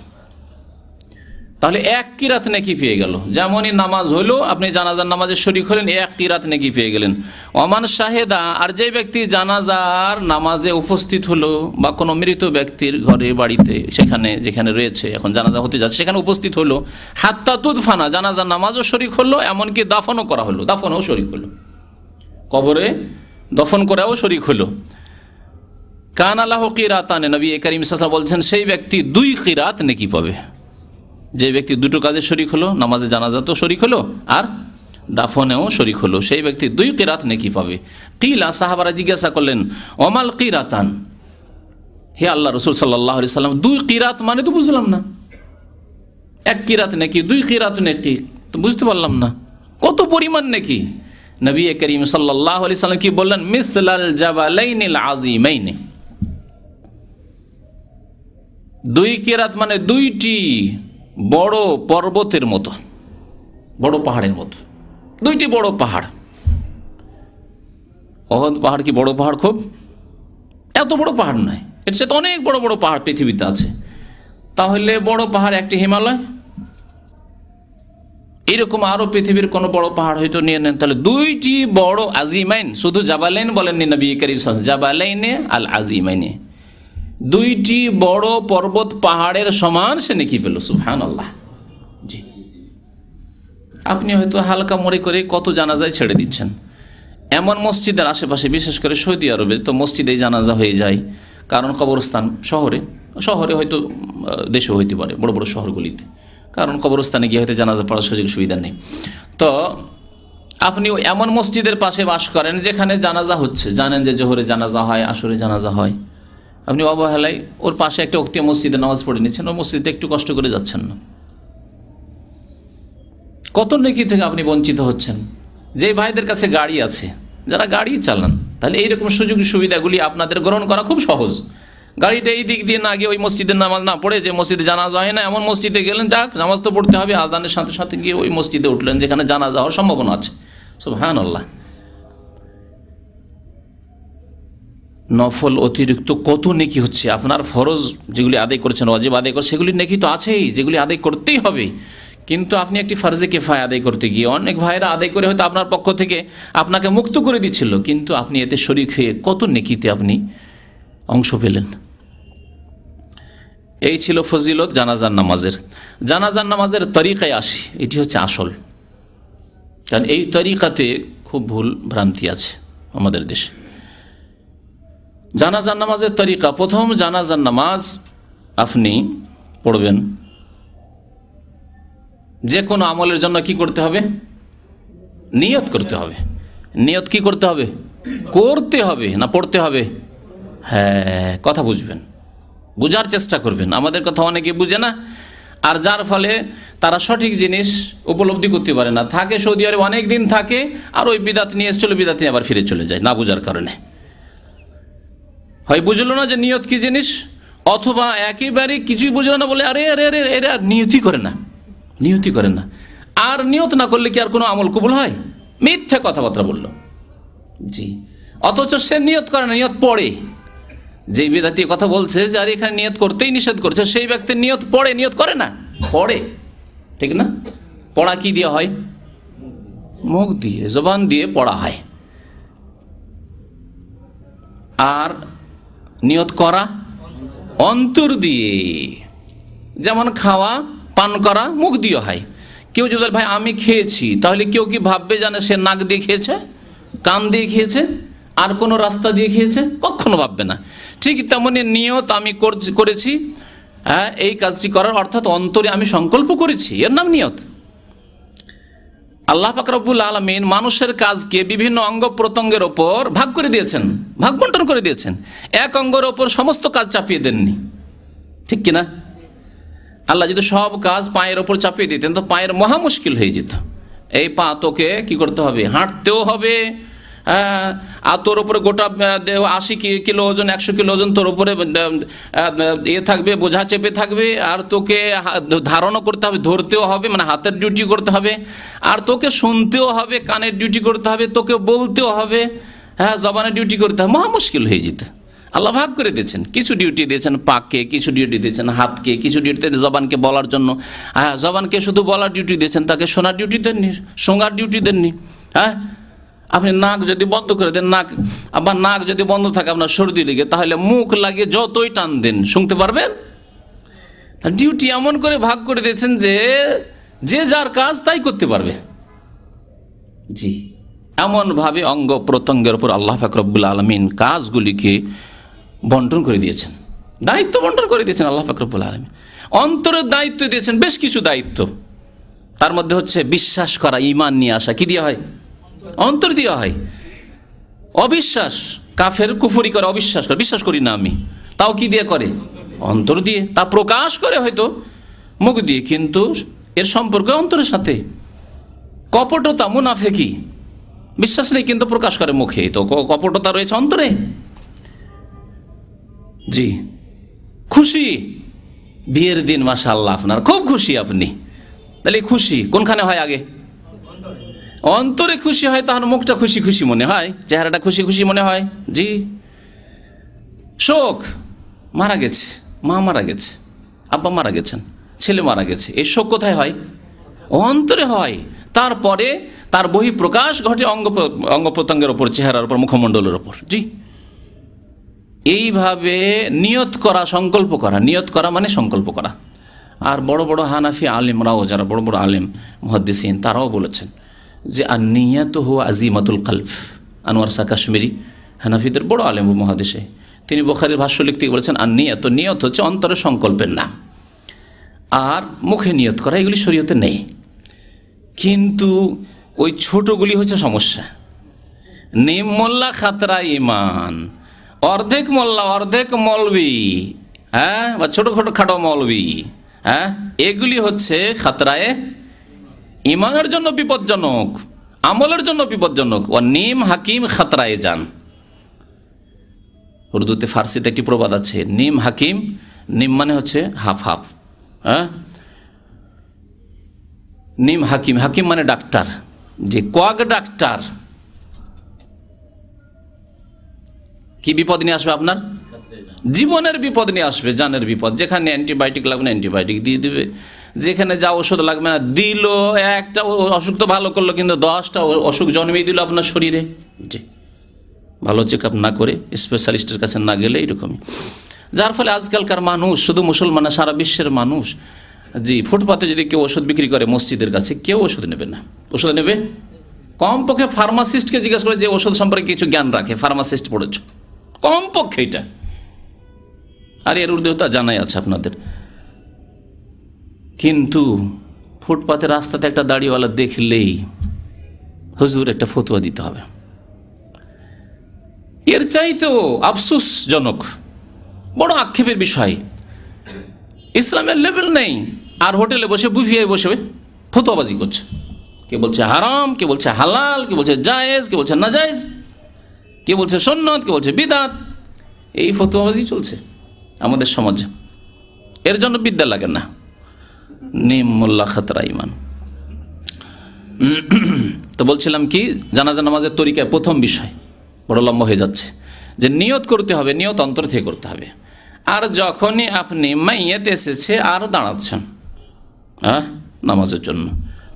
তাহলে 1 কিরাত নেকি পেয়ে গেল। যেমনই নামাজ হইলো, আপনি জানাজার নামাজে শরীক হলেন, 1 কিরাত নেকি পেয়ে গেলেন। ওমান শাহেদা, আর যে ব্যক্তি জানাজার নামাজে উপস্থিত হলো বা কোনো মৃত ব্যক্তির ঘরে বাড়িতে সেখানে যেখানে রয়েছে, এখন জানাজা হতে যাচ্ছে, সেখানে উপস্থিত হলো, হাত্তা তুদফানা, জানাজার নামাজও শরীক হলো, এমনকি দাফনও করা হলো, দাফনও শরীক হলো, কবরে দফন করাও শরীক হলো। কান আলাহু কিরাতান, নবী করিম সাল্লাল্লাহু আলাইহি ওয়াসাল্লাম বলছেন সেই ব্যক্তি 2 কিরাত নেকি পাবে। যে ব্যক্তি 2টো কাজে শরীক হলো, নামাজে জানাজা তো শরীক হলো আর দাফনেও শরীক হলো, সেই ব্যক্তি 2 কিরাত নেকি পাবে। কিলা, সাহাবারা জিজ্ঞাসা করলেন, ওমাল কিরাতান, হে আল্লাহ রাসূল সাল্লাল্লাহু আলাইহি ওয়াসাল্লাম, 2 কিরাত মানে তো বুঝলাম না, 1 কিরাত নাকি 2 কিরাত নাকি, তো বুঝতে পারলাম না কত পরিমাণ নাকি। নবী করিম সাল্লাল্লাহু আলাইহি ওয়াসাল্লাম কি বললেন? মিসলাল জাবালাইনিল আযীমাইনি, 2 কিরাত মানে 2টি বড় পর্বতের মতো, বড় পাহাড়ের মতো, 2টি বড় পাহাড়। অহদ পাহাড় কি বড় পাহাড়? খুব এত বড় পাহাড় নয়, এর সাথে অনেক বড় বড় পাহাড় পৃথিবীতে আছে। তাহলে বড় পাহাড় একটি হিমালয়, এরকম আরো পৃথিবীর কোন বড় পাহাড় হয়তো নিয়ে নেন, তাহলে 2টি বড় আজিমাইন, শুধু জাবালাইন বলেননি নবী করিম সাল্লাল্লাহু আলাইহি ওয়াসাল্লাম, জাবালাইনে আল আজিমাইনে, 2টি বড় পর্বত পাহাড়ের সমান সে নেকি পেল। সুবহানাল্লাহ। জি, আপনি হয়তো হালকা মনে করে কত জানাজায় ছেড়ে দিচ্ছেন। এমন মসজিদের আশেপাশে, বিশেষ করে সৌদি আরবে তো মসজিদেই জানাজা হয়ে যায়, কারণ কবরস্থান শহরে হয়তো দেশে হইতে পারে, বড় বড় শহরগুলিতে, কারণ কবরস্থানে গিয়ে হয়তো জানাজা পড়ার সুযোগ সুবিধা নেই। তো আপনি এমন মসজিদের পাশে বাস করেন যেখানে জানাজা হচ্ছে, জানেন যে জোহরে জানাজা হয়, আসরে জানাজা হয়, আপনি অবহেলায় ওর পাশে একটা ওক্তিয়া মসজিদে নামাজ পড়ে নিচ্ছেন, ওই মসজিদে একটু কষ্ট করে যাচ্ছেন না, কত নেকি থেকে আপনি বঞ্চিত হচ্ছেন। যে ভাইদের কাছে গাড়ি আছে, যারা গাড়ি চালান, তাহলে এইরকম সুযোগ সুবিধাগুলি আপনাদের গ্রহণ করা খুব সহজ। গাড়িটা এই দিক দিয়ে না গিয়ে ওই মসজিদের নামাজ না পড়ে, যে মসজিদে জানাজা হয় না এমন মসজিদে গেলেন, যাক নামাজ তো পড়তে হবে, আজানের সাথে সাথে গিয়ে ওই মসজিদে উঠলেন যেখানে জানাজা হওয়ার সম্ভাবনা আছে। সুবহানাল্লাহ। নফল অতিরিক্ত কত নেকি হচ্ছে, আপনার ফরজ যেগুলি আদায় করছেন, ওয়াজিব আদায় করছেন, সেগুলি নেকি তো আছেই, যেগুলি আদায় করতেই হবে, কিন্তু আপনি একটি ফরজে কিফায়া আদায় করতে গিয়ে অনেক ভাইরা আদায় করে হয়তো আপনার পক্ষ থেকে আপনাকে মুক্ত করে দিচ্ছিল, কিন্তু আপনি এতে শরীক হয়ে কত নেকিতে আপনি অংশ পেলেন। এই ছিল ফজিলত জানাজার নামাজের। জানাজার নামাজের তরিকায় আসি, এটি হচ্ছে আসল, কারণ এই তরিকাতে খুব ভুল ভ্রান্তি আছে আমাদের দেশে। জানাজার নামাজের তরিকা, প্রথম জানাজার নামাজ আপনি পড়বেন, যে কোনো আমলের জন্য কি করতে হবে? নিয়ত করতে হবে। নিয়ত কি করতে হবে? করতে হবে না পড়তে হবে? হ্যাঁ, কথা বুঝবেন, বুঝার চেষ্টা করবেন। আমাদের কথা অনেকে বুঝে না, আর যার ফলে তারা সঠিক জিনিস উপলব্ধি করতে পারে না। থাকে সৌদি আরবে অনেক দিন থাকে, আর ওই বিদাত নিয়ে এসেছিল, বিদাত নিয়ে আবার ফিরে চলে যায় না বুঝার কারণে। হয় বুঝলো না যে নিয়ত কি জিনিস, অথবা একেবারে কিছুই বুঝলো না বলে আরে আরে আরে এরা নিয়তি করে না, নিয়তি করে না। আর নিয়ত না করলে কি আর কোনো আমল কবুল হয়? মিথ্যা কথাবার্তা বলল। জি, অথচ সে নিয়ত করে না, নিয়ত পড়ে। যেই বিদাতি কথা বলছে যে আর এখানে নিয়ত করতেই নিষেধ করছে, সেই ব্যক্তির নিয়ত পড়ে, নিয়ত করে না, পড়ে। ঠিক না? পড়া কি দিয়ে হয়? মুখ দিয়ে, জবান দিয়ে পড়া হয়। আর নিয়ত করা অন্তর দিয়ে। যেমন খাওয়া পান করা মুখ দিয়ে হয়। কেউ যদি ভাই আমি খেয়েছি, তাহলে কেউ কি ভাববে জানে সে নাক দিয়ে খেয়েছে, কান দিয়ে খেয়েছে, আর কোনো রাস্তা দিয়ে খেয়েছে? কখনো ভাববে না। ঠিক তেমনি নিয়ত আমি করেছি, হ্যাঁ, এই কাজটি করার, অর্থাৎ অন্তরে আমি সংকল্প করেছি, এর নাম নিয়ত। আল্লাহ পাক রব্বুল আলামিন মানুষের কাজকে বিভিন্ন অঙ্গ প্রত্যঙ্গের ওপর ভাগ করে দিয়েছেন, ভাগ বন্টন করে দিয়েছেন। এক অঙ্গের ওপর সমস্ত কাজ চাপিয়ে দেননি, ঠিক কিনা? আল্লাহ যদি সব কাজ পায়ের ওপর চাপিয়ে দিতেন তো পায়ের মহা মুশকিল হয়ে যেত। এই পা তোকে কি করতে হবে? হাঁটতেও হবে, আর তোর উপরে গোটা 80 কিলো ওজন, 100 কিলো ওজন তোর উপরে থাকবে, বোঝা চেপে থাকবে, আর তোকে ধারণও করতে হবে, ধরতেও হবে, মানে হাতের ডিউটি করতে হবে, আর তোকে শুনতেও হবে, কানের ডিউটি করতে হবে, তোকে বলতেও হবে, হ্যাঁ, জবানের ডিউটি করতে হবে। মহা মুশকিল হয়ে যেত। আল্লাহ ভাগ করে দিয়েছেন, কিছু ডিউটি দিয়েছেন পাককে, কিছু ডিউটি দিয়েছেন হাতকে, কিছু ডিউটি জবানকে বলার জন্য। হ্যাঁ, জবানকে শুধু বলার ডিউটি দিয়েছেন, তাকে শোনার ডিউটি দেননি, শোনার ডিউটি দেননি। হ্যাঁ, আপনি নাক যদি বন্ধ করে দেন, নাক যদি বন্ধ থাকে আপনার সর্দি লেগে, তাহলে মুখ লাগিয়ে যতই টান দেন শুনতে পারবেন? ডিউটি এমন করে ভাগ করে দিয়েছেন যে যে যার কাজ তাই করতে পারবে। জি, এমন ভাবে অঙ্গ প্রত্যঙ্গের উপর আল্লাহ পাক রব্বুল আলামিন কাজগুলিকে বন্টন করে দিয়েছেন, দায়িত্ব বন্টন করে দিয়েছেন আল্লাহ পাক রব্বুল আলামিন। অন্তরের দায়িত্ব দিয়েছেন বেশ কিছু দায়িত্ব। তার মধ্যে হচ্ছে বিশ্বাস করা, ঈমান নিয়ে আসা। কি দিয়ে হয়? অন্তর দিয়ে হয়। অবিশ্বাস, কাফের কুফরি করে, অবিশ্বাস করে, বিশ্বাস করি না আমি, তাও কি দিয়ে করে? অন্তর দিয়ে। তা প্রকাশ করে হয়তো মুখ দিয়ে, কিন্তু এর সম্পর্ক অন্তরের সাথে। কপটতা, মুনাফিকি, বিশ্বাস নেই কিন্তু প্রকাশ করে মুখে, তো কপটতা রয়েছে অন্তরে। জি, খুশি, বিয়ের দিন মাশাআল্লাহ আপনার খুব খুশি আপনি, তাহলে খুশি কোনখানে হয়? আগে অন্তরে খুশি হয়, তখন মুখটা খুশি খুশি মনে হয়, চেহারাটা খুশি খুশি মনে হয়। জি, শোক, মারা গেছে, মা মারা গেছে, আব্বা মারা গেছেন, ছেলে মারা গেছে, এই শোক কোথায় হয়? অন্তরে হয়। তারপরে তার বহিঃপ্রকাশ ঘটে অঙ্গ প্রত্যঙ্গের ওপর, চেহারার উপর, মুখমণ্ডলের ওপর। জি, এইভাবে নিয়ত করা, সংকল্প করা। নিয়ত করা মানে সংকল্প করা। আর বড় বড় হানাফি আলেমরাও, যারা বড় বড় আলেম মুহাদ্দিসিন, তারাও বলেছেন যে আন-নিয়াতু হুয়া আজিমাতুল কলব। আনোয়ার শাহ কাশ্মীরি, হানাফিদের বড় আলেম মুহাদ্দিসে, তিনি বুখারীর ভাষ্য লিখতে বলেছেন আন-নিয়াত, নিয়ত হচ্ছে অন্তরের সংকল্পের নাম। আর মুখে নিয়ত করা, এগুলি শরীয়তে নেই। কিন্তু ওই ছোটগুলি হচ্ছে সমস্যা। নিম মোল্লা খাতরা ইমান, অর্ধেক মোল্লা অর্ধেক মৌলবি, হ্যাঁ, বা ছোট খাটো মৌলবি, হ্যাঁ, এগুলি হচ্ছে খাতরায়ে ইমানের জন্য বিপজ্জনক, আমলের জন্য বিপজ্জনক। ও নিম হাকিম খাতরায়ে যান। উর্দুতে, ফার্সিতে একটি প্রবাদ আছে, নিম হাকিম। নিম মানে হচ্ছে হাফ হাফ, হ্যাঁ, নিম হাকিম, হাকিম মানে ডাক্তার। যে কোয়াক ডাক্তার, কি বিপদ নিয়ে আসবে আপনার? জীবনের বিপদ নিয়ে আসবে, জানের বিপদ। যেখানে অ্যান্টিবায়োটিক লাগবে না অ্যান্টিবায়োটিক দিয়ে দিবে, যেখানে যা ওষুধ লাগবে না দিল, একটা অসুখ তো ভালো করলো, কিন্তু 10টা অসুখ জন্মিয়ে দিল আপনার শরীরে। জি, ভালো চেক আপ না করে, স্পেশালিস্টের কাছে না গেলে এরকমই। যার ফলে আজকালকার মানুষ, শুধু মুসলমান না, সারা বিশ্বের মানুষ, জি, ফুটপাতে যদি কেউ ওষুধ বিক্রি করে মসজিদের কাছে, কেউ ওষুধ নেবে না। ওষুধ নেবে কমপক্ষে ফার্মাসিস্টকে জিজ্ঞাসা করে, যে ওষুধ সম্পর্কে কিছু জ্ঞান রাখে, ফার্মাসিস্ট পড়েছ, কমপক্ষে এটা। আর এর উর্দু তো জানাই আছে আপনাদের। কিন্তু ফুটপাতে, রাস্তাতে একটা দাড়িওয়ালা দেখলেই হুজুর একটা ফতোয়া দিতে হবে। এর চাইতেও আফসোসজনক, বড় আক্ষেপের বিষয়, ইসলামের লেভেল নেই, আর হোটেলে বসে বুফিয়ে বসে ফতোয়াবাজি করছে। কে বলছে হারাম, কে বলছে হালাল, কে বলছে জায়েজ, কে বলছে নাজায়েজ, কে বলছে সুন্নাত, কে বলছে বিদআত। এই ফতোয়াবাজি চলছে আমাদের সমাজে। এর জন্য বিদ্যা লাগে না। নিম মোল্লা খাতরা ইমান। তো বলছিলাম কি, জানাজা নামাজের তরিকায় প্রথম বিষয় বড় লম্বা হয়ে যাচ্ছে, যে নিয়ত করতে হবে, নিয়ত অন্তর থেকে করতে হবে। আর যখনই আপনি মাইয়াত এসেছে আর দাঁড়াচ্ছেন নামাজের জন্য,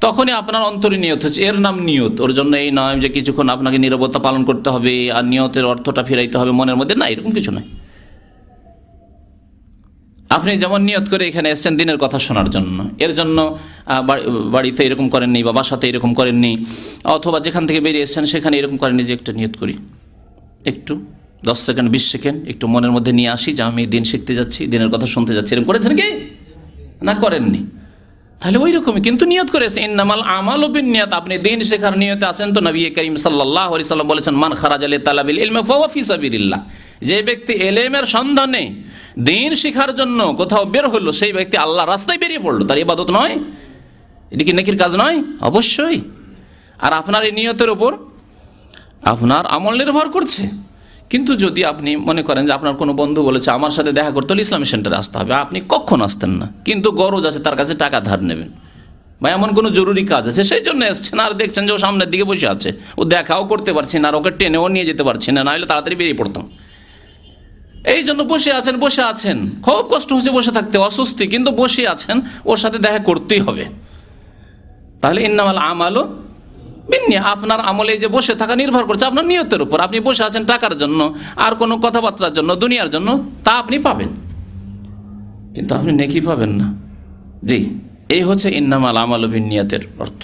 তখনই আপনার অন্তরে নিয়ত হচ্ছে, এর নাম নিয়ত। ওর জন্য এই নয় যে কিছুক্ষণ আপনাকে নীরবতা পালন করতে হবে আর নিয়তের অর্থটা ফিরাইতে হবে মনের মধ্যে, না, এরকম কিছু নয়। আপনি যেমন নিয়ত করে এখানে এসেছেন দিনের কথা শোনার জন্য, এর জন্য বাড়িতে এরকম করেননি বা বাসাতে এরকম করেননি, অথবা যেখান থেকে বেরিয়ে এসেছেন সেখানে এরকম করেননি যে একটা নিয়ত করি, একটু 10 সেকেন্ড 20 সেকেন্ড একটু মনের মধ্যে নিয়ে আসি যে আমি দিন শিখতে যাচ্ছি, দিনের কথা শুনতে যাচ্ছি, এরকম করেছেন কি না? করেননি? তাহলে ওই রকমই কিন্তু নিয়ত করেছে। ইন্নামাল আমালু বিন্নিয়াত, আপনি দিন শেখার নিয়তে আছেন তো নবী করিম সাল্লাল্লাহু আলাইহি সাল্লাম বলেছেন, মান খারাজা লিতালাবিল ইলমি ফাহুয়া ফি সাবিলিল্লাহ, যে ব্যক্তি ইলমের সন্ধানে দিন শেখার জন্য কোথাও বের হলো, সেই ব্যক্তি আল্লাহর রাস্তায় বেরিয়ে পড়লো, তার ইবাদত নয়? এটা কি নেকির কাজ নয়? অবশ্যই। আর আপনার এই নিয়তের উপর আপনার আমল নির্ভর করছে। কিন্তু যদি আপনি মনে করেন যে আপনার কোনো বন্ধু বলেছে আমার সাথে দেখা করতে হলে ইসলামী সেন্টারে আসতে হবে, আপনি কখন আসতেন না, কিন্তু গরজ আছে তার কাছে টাকা ধার নেবেন বা এমন কোনো জরুরি কাজ আছে সেই জন্য এসছেন, আর দেখছেন যে ও সামনের দিকে বসে আছে, ও দেখাও করতে পারছি না আর ওকে টেনেও নিয়ে যেতে পারছি না, নাহলে তাড়াতাড়ি বেরিয়ে পড়তাম, এই জন্য বসে আছেন, খুব কষ্ট হচ্ছে বসে থাকতে, অস্বস্তি, কিন্তু বসে আছেন, ওর সাথে দেখা করতেই হবে। তাহলে ইন্নামাল আমালু বিন্নিয়াত, আপনার আমলে যে বসে থাকা নির্ভর করছে আপনার নিয়তের উপর। আপনি বসে আছেন টাকার জন্য আর কোনো কথাবার্তার জন্য, দুনিয়ার জন্য, তা আপনি পাবেন, কিন্তু আপনি নেকি পাবেন না। জি, এই হচ্ছে ইন্নামাল আমালু বিন্নিয়াতের অর্থ।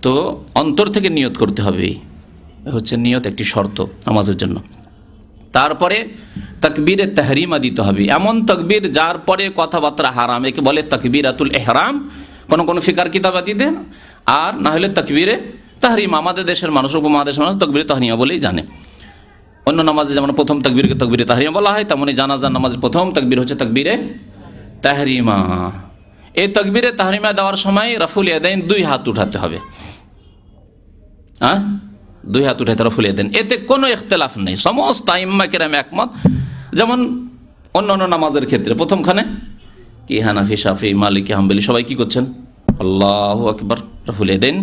তো অন্তর থেকে নিয়ত করতে হবে, হচ্ছে নিয়ত একটি শর্ত নামাজের জন্য। তারপরে তাকবীরে তাহরিমা দিতে হবে, এমন তাকবীর যার পরে কথাবার্তা হারাম, একে বলে তাকবীরাতুল ইহরাম, কোন ফিকার কিতাবাতিতে, আর না হলে তাকবীরে তাহরিমা। আমাদের দেশের মানুষ, উপমহাদেশের মানুষ তাকবীরে তাহরিমা বলেই জানে। অন্য নামাজে যেমন প্রথম তাকবীরকে তাকবীরে তাহরিমা বলা হয়, তেমনি জানাজার নামাজের প্রথম তাকবীর হচ্ছে তাকবীরে তাহরিমা। এই তাকবীরে তাহরিমা দেওয়ার সময় রাফুল ইয়াদাইন, 2 হাত উঠাতে হবে, 2 হাত উঠাতে রাফুল ইয়াদাইন, এতে কোনো ইখতিলাফ নেই, সমস্ত আইম্মা কেরাম একমত। যেমন অন্যান্য নামাজের ক্ষেত্রে প্রথমখানে কি হানাফি, শাফি, মালিকি, হাম্বলি সবাই কি করছেন? আল্লাহু আকবার রাফুল ইয়াদাইন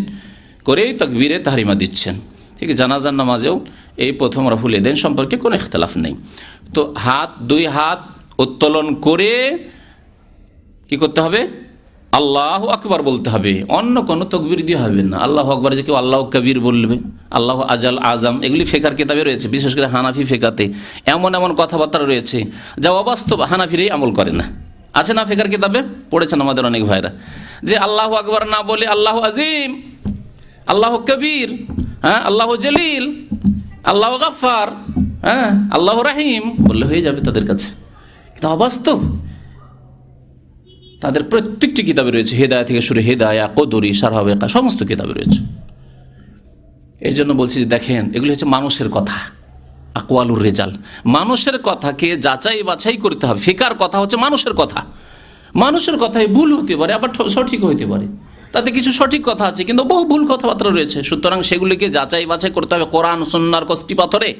করেই তাকবীরে তাহরিমা দিচ্ছেন। ঠিক জানাজার নামাজেও এই প্রথম রাফুল ইয়াদাইন সম্পর্কে কোনো ইখতিলাফ নেই। তো 2 হাত উত্তোলন করে কি করতে হবে? আল্লাহু আকবার বলতে হবে, অন্য কোনো তাকবীর দিয়ে হবে না। আল্লাহু আকবার যে কেউ আল্লাহু কবির বলবে, আল্লাহু আজাল আজম, এগুলি ফিকার কিতাবে রয়েছে, বিশেষ করে হানাফি ফিকাতে এমন কথাবার্তা রয়েছে যা অবাস্তব, হানাফিরাই আমল করে না। আছে না ফিকার কিতাবে? পড়েছেন আমাদের অনেক ভাইরা, যে আল্লাহু আকবার না বলে আল্লাহু আজিম, আল্লাহু কবির, আল্লাহু জলিল, আল্লাহু গাফফার, আল্লাহু রাহিম বললে হয়ে যাবে তাদের কাছে, কিন্তু অবাস্তব। তাদের প্রত্যেকটি কিতাবে রয়েছে, হেদায়া থেকে শুরু, হেদায়া, কদরি, সারহাওয়াকা, সমস্ত কিতাবে রয়েছে। এই জন্য বলছি যে দেখেন, এগুলি হচ্ছে মানুষের কথা, আকওয়ালুর রিজাল, মানুষের কথাকে যাচাই বাছাই করতে হবে। ফিকার কথা হচ্ছে মানুষের কথা, মানুষের কথায় ভুল হতে পারে, আবার সঠিক হতে পারে, তাতে কিছু সঠিক কথা আছে কিন্তু বহু ভুল কথাবার্তা রয়েছে। সুতরাং সেগুলিকে যাচাই বাছাই করতে হবে কোরআন সুন্নাহর কষ্টি পাথরে,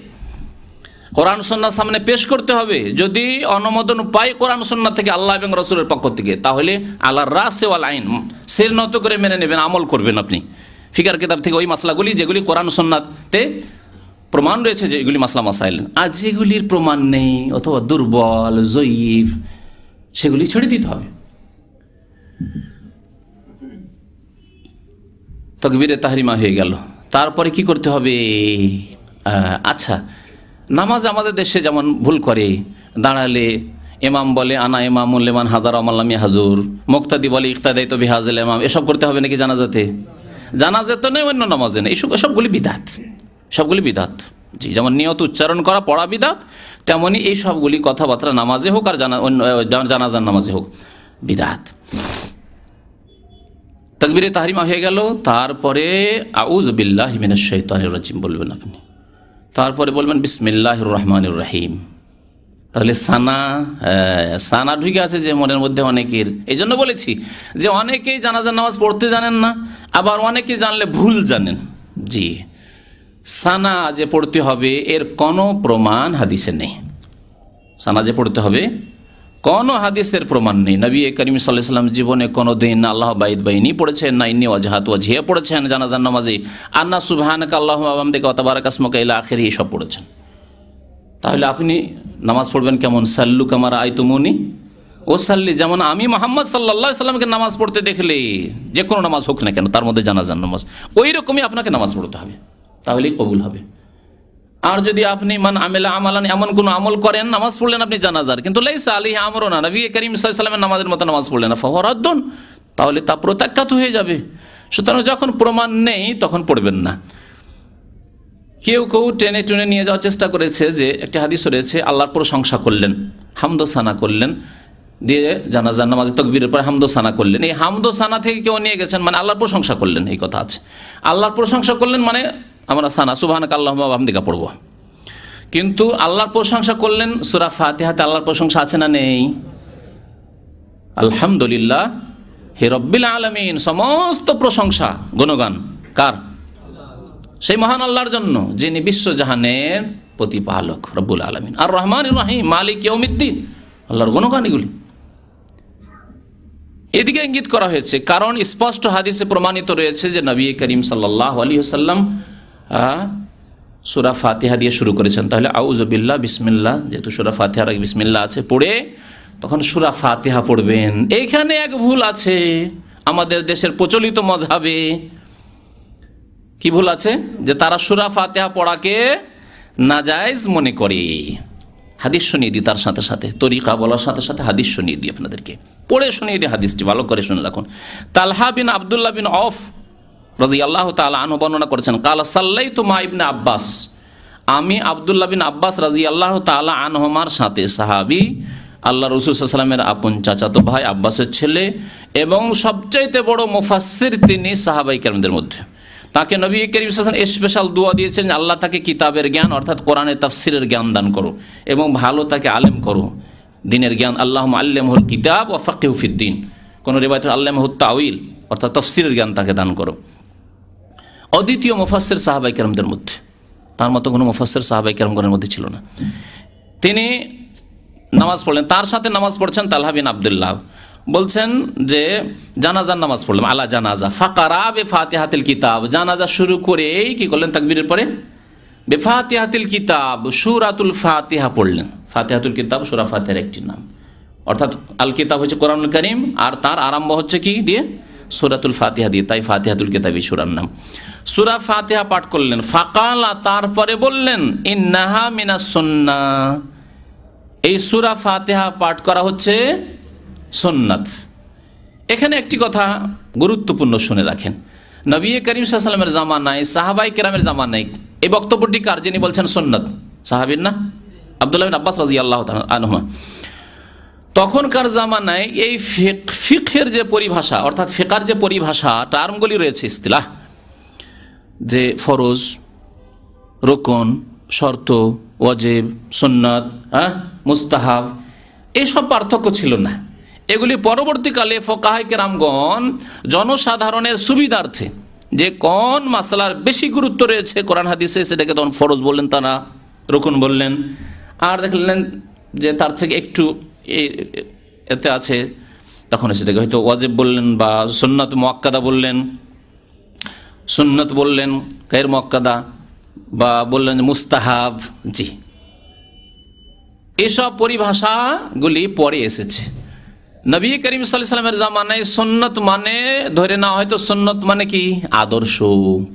কোরআন সুন্নাহর সামনে পেশ করতে হবে। যদি অনুমোদন পাই কোরআন সুন্নাহ থেকে, আল্লাহ এবং রাসূলের পক্ষ থেকে, তাহলে আল্লাহর রাসে ওয়াল আইন, সির নত করে মেনে নেবেন, আমল করবেন আপনি ফিকার কিতাব থেকে ওই মাসলাগুলি যেগুলি কোরআন সুন্নাহতে প্রমাণ রয়েছে যে এগুলি মাসলা মাসাইল। আর যেগুলির প্রমাণ নেই অথবা দুর্বল, জয়ীফ, সেগুলি ছেড়ে দিতে হবে। তাকবীরে তাহরিমা হয়ে গেল, তারপরে কি করতে হবে? আচ্ছা, নামাজ আমাদের দেশে যেমন ভুল করে, দাঁড়ালে ইমাম বলে আনা ইমামুল লিমান হাজার আমাল্লাম হাজুর, মুক্তাদি বলে ইক্তাদাই তো বিহাজিল ইমাম, এসব করতে হবে নাকি জানাজাতে? জানাজা তো নেই, অন্য নামাজে নেই, সবগুলি বিদাত, সবগুলি বিদাত। জি, যেমন নিয়ত উচ্চারণ করা, পড়া বিদাত, তেমনি এই সবগুলি কথাবার্তা নামাজে হোক আর জানাজার নামাজে হোক বিদাত। তাকবীরে তাহরিমা হয়ে গেল, তারপরে আউযু বিল্লাহি মিনাশ শাইতানির রাজিম বলবেন আপনি, তারপরে বলবেন বিসমিল্লাহির রহমানির রহিম। তাহলে সানা ঢুকে আছে যে মনের মধ্যে অনেকের। এই জন্য বলেছি যে অনেকেই জানাজার নামাজ পড়তে জানেন না, আবার অনেকে জানলে ভুল জানেন। জি, সানা যে পড়তে হবে এর কোনো প্রমাণ হাদিসে নেই। সানা যে পড়তে হবে কোনো হাদিসের প্রমাণ নেই নবী করিম সাল্লাল্লাহু আলাইহি ওয়াসাল্লাম জীবনে কোনোদিন আল্লাহ বাইত বাইনি পড়েছেন না ইন্নী ওয়াজহাত ওয়াজহিয়া পড়েছেন জানাজার নামাজে, আন্না সুবহানাকা আল্লাহুম্মা ওয়া বিহামদিকা ওয়া তাবারাকা ইসমুকা ইলা আখিরি সব পড়েছেন। তাহলে আপনি নামাজ পড়বেন কেমন? সাল্লু কামা রাআইতুমুনি ওয়াসাল্লি, যেমন আমি মুহাম্মদ সাল্লাল্লাহু আলাইহি ওয়াসাল্লামকে নামাজ পড়তে দেখলে, যে কোনো নামাজ হোক না কেন তার মধ্যে জানাজার নামাজ, ওই রকমই আপনাকে নামাজ পড়তে হবে, তাহলেই কবুল হবে। আর যদি আপনি মান আমিলা আমালান এমন কোন আমল করেন, নামাজ পড়লেন আপনি জানাজার, কিন্তু লাইসা আলাইহি আমরুনা, নবী করিম সাল্লাল্লাহু আলাইহি ওয়াসাল্লামের নামাজের মতো নামাজ পড়লেন না, ফাহুয়া রাদ্দুন, তাহলে তা প্রত্যাখ্যাত হয়ে যাবে। সুতরাং যখন প্রমাণ নেই তখন পড়বেন না। কেউ কেউ টেনে টুনে নিয়ে যাওয়ার চেষ্টা করেছে যে একটি হাদিস রয়েছে আল্লাহর প্রশংসা করলেন, হামদ সানা করলেন, দিয়ে জানাজার নামাজে তাকবীরের পরে হামদ সানা করলেন। এই হামদ সানা থেকে কেউ নিয়ে গেছেন মানে আল্লাহর প্রশংসা করলেন, এই কথা আছে। আল্লাহর প্রশংসা করলেন মানে আমরা সানা সুবহানাকা আল্লাহুম্মা ওয়া বিহামদিকা পড়ব, কিন্তু আল্লাহর প্রশংসা করলেন সূরা ফাতিহাতে আল্লাহর প্রশংসা আছে না নেই? আলহামদুলিল্লাহ হে রব্বিল আলামিন, সমস্ত প্রশংসা গুণগান কার? সেই মহান আল্লাহর জন্য যিনি বিশ্বজাহানের প্রতিপালক রব্বুল আলামিন, আর রহমানির রহিম, মালিক ইয়াউমিদ্দিন, আল্লাহর গুণগান এগুলি। এদিকে ইঙ্গিত করা হয়েছে কারণ স্পষ্ট হাদিসে প্রমাণিত রয়েছে যে নবী করিম সাল্লাল্লাহু আলাইহি ওয়াসাল্লাম সূরা ফাতিহা দিয়ে শুরু করেছেন। তাহলে আউযু বিল্লাহ বিসমিল্লাহ, যেহেতু সূরা ফাতিহার আগে বিসমিল্লাহ আছে, পড়ে তখন সূরা ফাতিহা পড়বেন। এইখানে এক ভুল আছে আমাদের দেশের প্রচলিত মযহাবে। কি ভুল আছে? যে তারা সূরা ফাতিহা পড়াকে নাজায়েজ মনে করে। হাদিস শুনিয়ে দিই, তার সাথে সাথে তরিকা বলার সাথে সাথে হাদিস শুনিয়ে দিই আপনাদেরকে, পড়ে শুনিয়ে দিই হাদিসটি, ভালো করে শুনে রাখুন। তালহা বিন আব্দুল্লাহ বিন আউফ রাদিয়াল্লাহু তাআলা আনহু বর্ণনা করেছেন, কালা সাল্লাইতু মা ইবনে আব্বাস, আমি আব্দুল্লাহ বিন আব্বাস রাদিয়াল্লাহু তাআলা আনহুমার সাথে, সাহাবী, আল্লাহ রাসূল সাল্লাল্লাহু আলাইহি ওয়াসাল্লামের আপন চাচাতো ভাই আব্বাসের ছেলে এবং সবচাইতে বড় মুফাসসির তিনি সাহাবায়ে কেরামদের মধ্যে। তাকে নবী করিম সাল্লাল্লাহু আলাইহি ওয়াসাল্লাম স্পেশাল দোয়া দিয়েছেন, আল্লাহ তাকে কিতাবের জ্ঞান অর্থাৎ কোরআনের তাফসীরের জ্ঞান দান করো এবং ভালো তাকে আলেম করো, দ্বীনের জ্ঞান। আল্লাহুম্মা আল্লিমহুল কিতাব ওয়া ফাক্কিহু ফিদ্দীন, কোন রিওয়ায়াতে আল্লামহুত তাউইল অর্থাৎ তাফসীরের জ্ঞান তাকে দান করো। অদ্বিতীয় মুফাসসির সাহাবায়ে কেরামদের মধ্যে, তার মতো কোনো মুফাসসির সাহাবায়ে কেরামগণের মধ্যে ছিল না। তিনি নামাজ পড়লেন, তার সাথে নামাজ পড়ছেন তালহা বিন আব্দুল্লাহ। বলছেন যে জানাজার নামাজ পড়লাম, আলা জানাজা ফাকারা বিফাতিহাতিল কিতাব, জানাজা শুরু করেই কি করলেন? তাকবীরের পরে বিফাতিহাতিল কিতাব, সূরাতুল ফাতিহা পড়লেন। ফাতিহাতুল কিতাব সূরা ফাতিহার একটি নাম, অর্থাৎ আল কিতাব হচ্ছে কোরআনুল কারীম, আর তার আরম্ভ হচ্ছে কি দিয়ে? সূরাতুল ফাতিহা দিয়ে, তাই ফাতিহাতুল কিতাবই সূরার নাম। সূরা ফাতিহা পাঠ করলেন। ফাকালা, তারপরে বললেন, ইন্নাহা মিনাস সুন্নাহ, এই সূরা ফাতিহা পাঠ করা হচ্ছে সুন্নাত। এখানে একটি কথা গুরুত্বপূর্ণ শুনে রাখেন, নবী করিম সাল্লাল্লাহু আলাইহি ওয়াসাল্লামের জামানায়, সাহাবায়ে কেরামের জামানায় এই বক্তব্যটি কার? যিনি বলছেন সুন্নাত, সাহাবীর না? আব্দুল্লাহ বিন আব্বাস রাদিয়াল্লাহু তাআলা আনহুমা। তখনকার জামানায় এই ফিকহের যে পরিভাষা অর্থাৎ ফিকার যে পরিভাষা টার্মগুলি রয়েছে, ইস্তিলাহ, যে ফরজ, রুকন, শর্ত, ওয়াজিব, সুন্নাত, মুস্তাহাব, এইসব পার্থক্য ছিল না। এগুলি পরবর্তীকালে ফুকাহায়ে কেরামগণ জনসাধারণের সুবিধার্থে যে কোন মাসলার বেশি গুরুত্ব রয়েছে কোরআন হাদিসে, সেটাকে তখন ফরজ বললেন, তারা রুকন বললেন, আর দেখলেন যে তার থেকে একটু এতে আছে, তখন সেটাকে হয়তো ওয়াজিব বললেন বা সুন্নাত মুআক্কাদা বললেন, সুন্নাত বললেন গায়র মুআক্কাদা, বা বললেন মুস্তাহাব। জি, এসব পরিভাষাগুলি পরে এসেছে। নবী করিম সাল্লাল্লাহু আলাইহি ওয়াসাল্লামের জামানায় সুন্নাত মানে ধরে না, হয়তো সুন্নাত মানে কি? আদর্শ।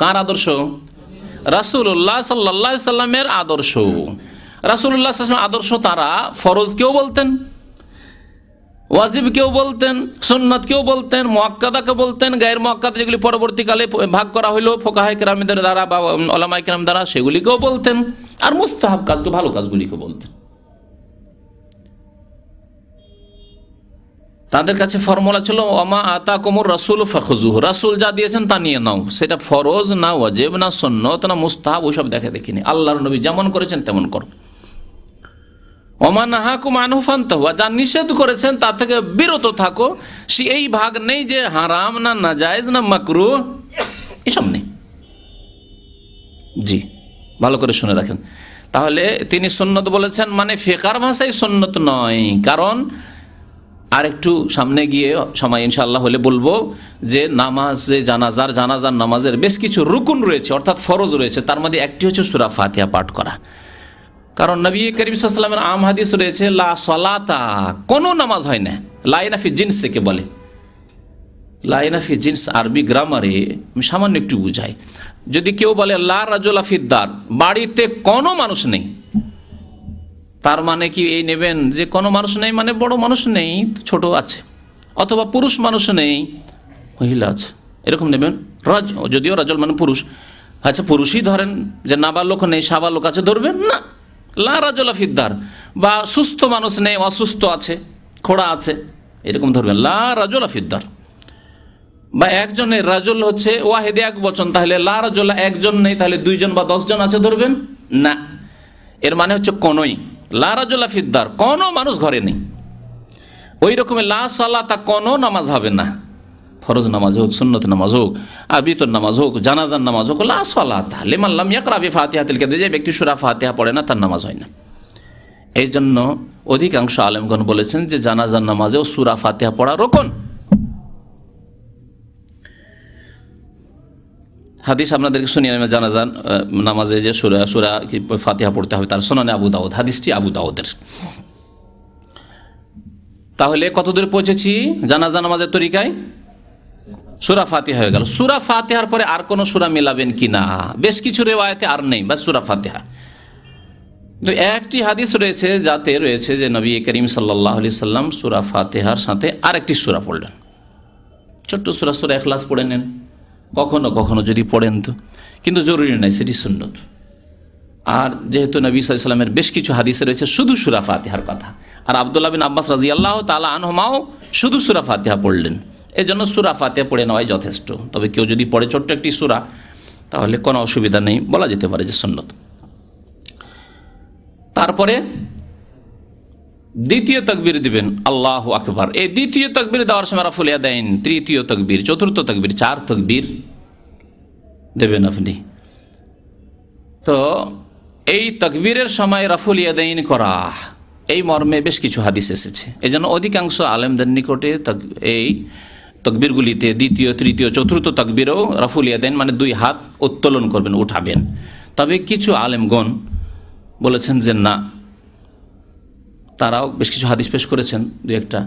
কার আদর্শ? রাসূলুল্লাহ সাল্লাল্লাহু আলাইহি ওয়াসাল্লামের আদর্শ। রাসূলুল্লাহ সাল্লাল্লাহু আলাইহি ওয়াসাল্লামের আদর্শ তারা ফরজ কেউ বলতেন, ওয়াজিব কেউ বলতেন, সুন্নাত কেউ বলতেন, মুআক্কাদা কেউ বলতেন, গায়র মুআক্কাদা যেগুলি পরবর্তীকালে ভাগ করা হলো ফুকাহায়ে কেরামদের দ্বারা বা উলামায়ে কেরাম দ্বারা, সেগুলিকেও বলতেন, আর মুস্তাহাব কাজকে, ভালো কাজগুলিকে বলতেন। তাদের কাছে ফর্মুলা ছিল ওমা আতাকুমুর রাসূল ফাখুযুহু, রাসূল যা দিয়েছেন তা নিয়ে নাও, সেটা ফরজ না ওয়াজিব না সুন্নাত না মুস্তাহাব, ওইসব দেখে দেখিনি, আল্লাহর নবী যেমন করেছেন তেমন করো। ওমা নাহাকুম আনহু ফান্তাহু, যা নিষেধ করেছেন তা থেকে বিরত থাকো। সে এই ভাগ নেই যে হারাম না নাজায়েজ না মাকরুহ, এসব নেই। জি, ভালো করে শুনে রাখেন। তাহলে তিনি সুন্নত বলেছেন মানে ফিকার ভাষায় সুন্নত নয়, কারণ আর একটু সামনে গিয়ে সময় ইনশাআল্লাহ হলে বলবো যে নামাজে জানাজার নামাজের বেশ কিছু রুকুন রয়েছে, অর্থাৎ ফরজ রয়েছে। তার মধ্যে একটি হচ্ছে সূরা ফাতিহা পাঠ করা। কারণ নবী করিম সাল্লাল্লাহু আলাইহি ওয়াসাল্লামের আম হাদিস রয়েছে, লা সলাতা, কোনো নামাজ হয় না। লা ইনাফি জিন্স থেকে বলে, লা ইনাফি জিন্স আরবি গ্রামারে আমি সামান্য একটু বুঝাই। যদি কেউ বলে লা রাজুলা ফিদ্দার, বাড়িতে কোনো মানুষ নেই, তার মানে কি এই নেবেন যে কোনো মানুষ নেই মানে বড় মানুষ নেই, ছোট আছে, অথবা পুরুষ মানুষ নেই, মহিলা আছে, এরকম নেবেন। যদিও রাজল মানে পুরুষ, আচ্ছা পুরুষই ধরেন যে নাবালক নেই সাবালক আছে, ধরবেন না। লা রাজুলা ফিদ্দার, বা সুস্থ মানুষ নেই, অসুস্থ আছে, খোড়া আছে, এরকম ধরবেন। লা রাজুলা ফিদ্দার। বা একজনের রাজুল হচ্ছে ওয়াহেদে এক বচন, তাহলে লা রাজুলা একজন নেই, তাহলে 2 জন বা 10 জন আছে ধরবেন না। এর মানে হচ্ছে কোনই, লা রাজুলা ফিদ্দার, কোনো মানুষ ঘরে নেই। ওই রকমের লা সালাতা, কোনো নামাজ হবে না, ফরজ নামাজ হোক, সুন্নত নামাজ হোক, আর বিতর নামাজ হোক, জানাজার নামাজ হোক, লা সালাতা লিমান লাম ইয়াকরা বিফাতিহাতিল কিতাব, যে ব্যক্তি সূরা ফাতিহা পড়ে না তার নামাজ হয় না। এই জন্য অধিকাংশ আলেমগণ বলেছেন যে জানাজার নামাজেও সূরা ফাতিহা পড়া রোকন। হাদিস আপনাদেরকে শুনিয়ে জানাজান নামাজে যে সূরা ফাতিহা পড়তে হবে, তার সুনানে আবু দাউদ, হাদিসটি আবু দাউদের। তাহলে কত দূরে পৌঁছেছি জানাজা নামাজের তরিকায়? সূরা ফাতিহা হয়ে গেল। সূরা ফাতিহার পরে আর কোন সূরা মিলাবেন কিনা, বেশ কিছু রিওয়ায়াতে আর নেই, বাস সূরা ফাতিহা। তো একটি হাদিস রয়েছে যাতে রয়েছে যে নবী করিম সাল্লাল্লাহু আলাইহি সাল্লাম সূরা ফাতিহার সাথে আরেকটি সূরা পড়লেন, ছোট্ট সূরা, সূরা ইখলাস পড়ে নেন কখনো কখনো যদি পড়েন তো, কিন্তু জরুরি নয়, সেটি সুন্নত। আর যেহেতু নবী সাল্লাল্লাহু আলাইহি সাল্লামের বেশ কিছু হাদিসে রয়েছে শুধু সূরা ফাতিহার কথা, আর আব্দুল্লাহ বিন আব্বাস রাদিয়াল্লাহু তাআলা আনহুমাও শুধু সূরা ফাতিহা পড়লেন, এই জন্য সূরা ফাতিহা পড়ে নেওয়াই যথেষ্ট। তবে কেউ যদি পড়ে ছোট্ট একটি সূরা তাহলে কোনো অসুবিধা নেই, বলা যেতে পারে যে সুন্নত। তারপরে দ্বিতীয় তাকবীর দিবেন আল্লাহু আকবার। এই দ্বিতীয় তাকবীর দেওয়ার সময় রাফুল ইয়াদাইন, তৃতীয় তাকবীর, চতুর্থ তাকবীর, 4 তাকবীর দেবেন আপনি। তো এই তাকবীরের সময় রাফুল ইয়াদাইন করা, এই মর্মে বেশ কিছু হাদিস এসেছে। এই জন্য অধিকাংশ আলেমদের নিকটে এই তাকবীরগুলিতে দ্বিতীয়, তৃতীয়, চতুর্থ তাকবীরেও রাফুল ইয়াদাইন মানে 2 হাত উত্তোলন করবেন, উঠাবেন। তবে কিছু আলেমগণ বলেছেন যে না, তারাও বেশ কিছু হাদিস পেশ করেছেন 2-1টা,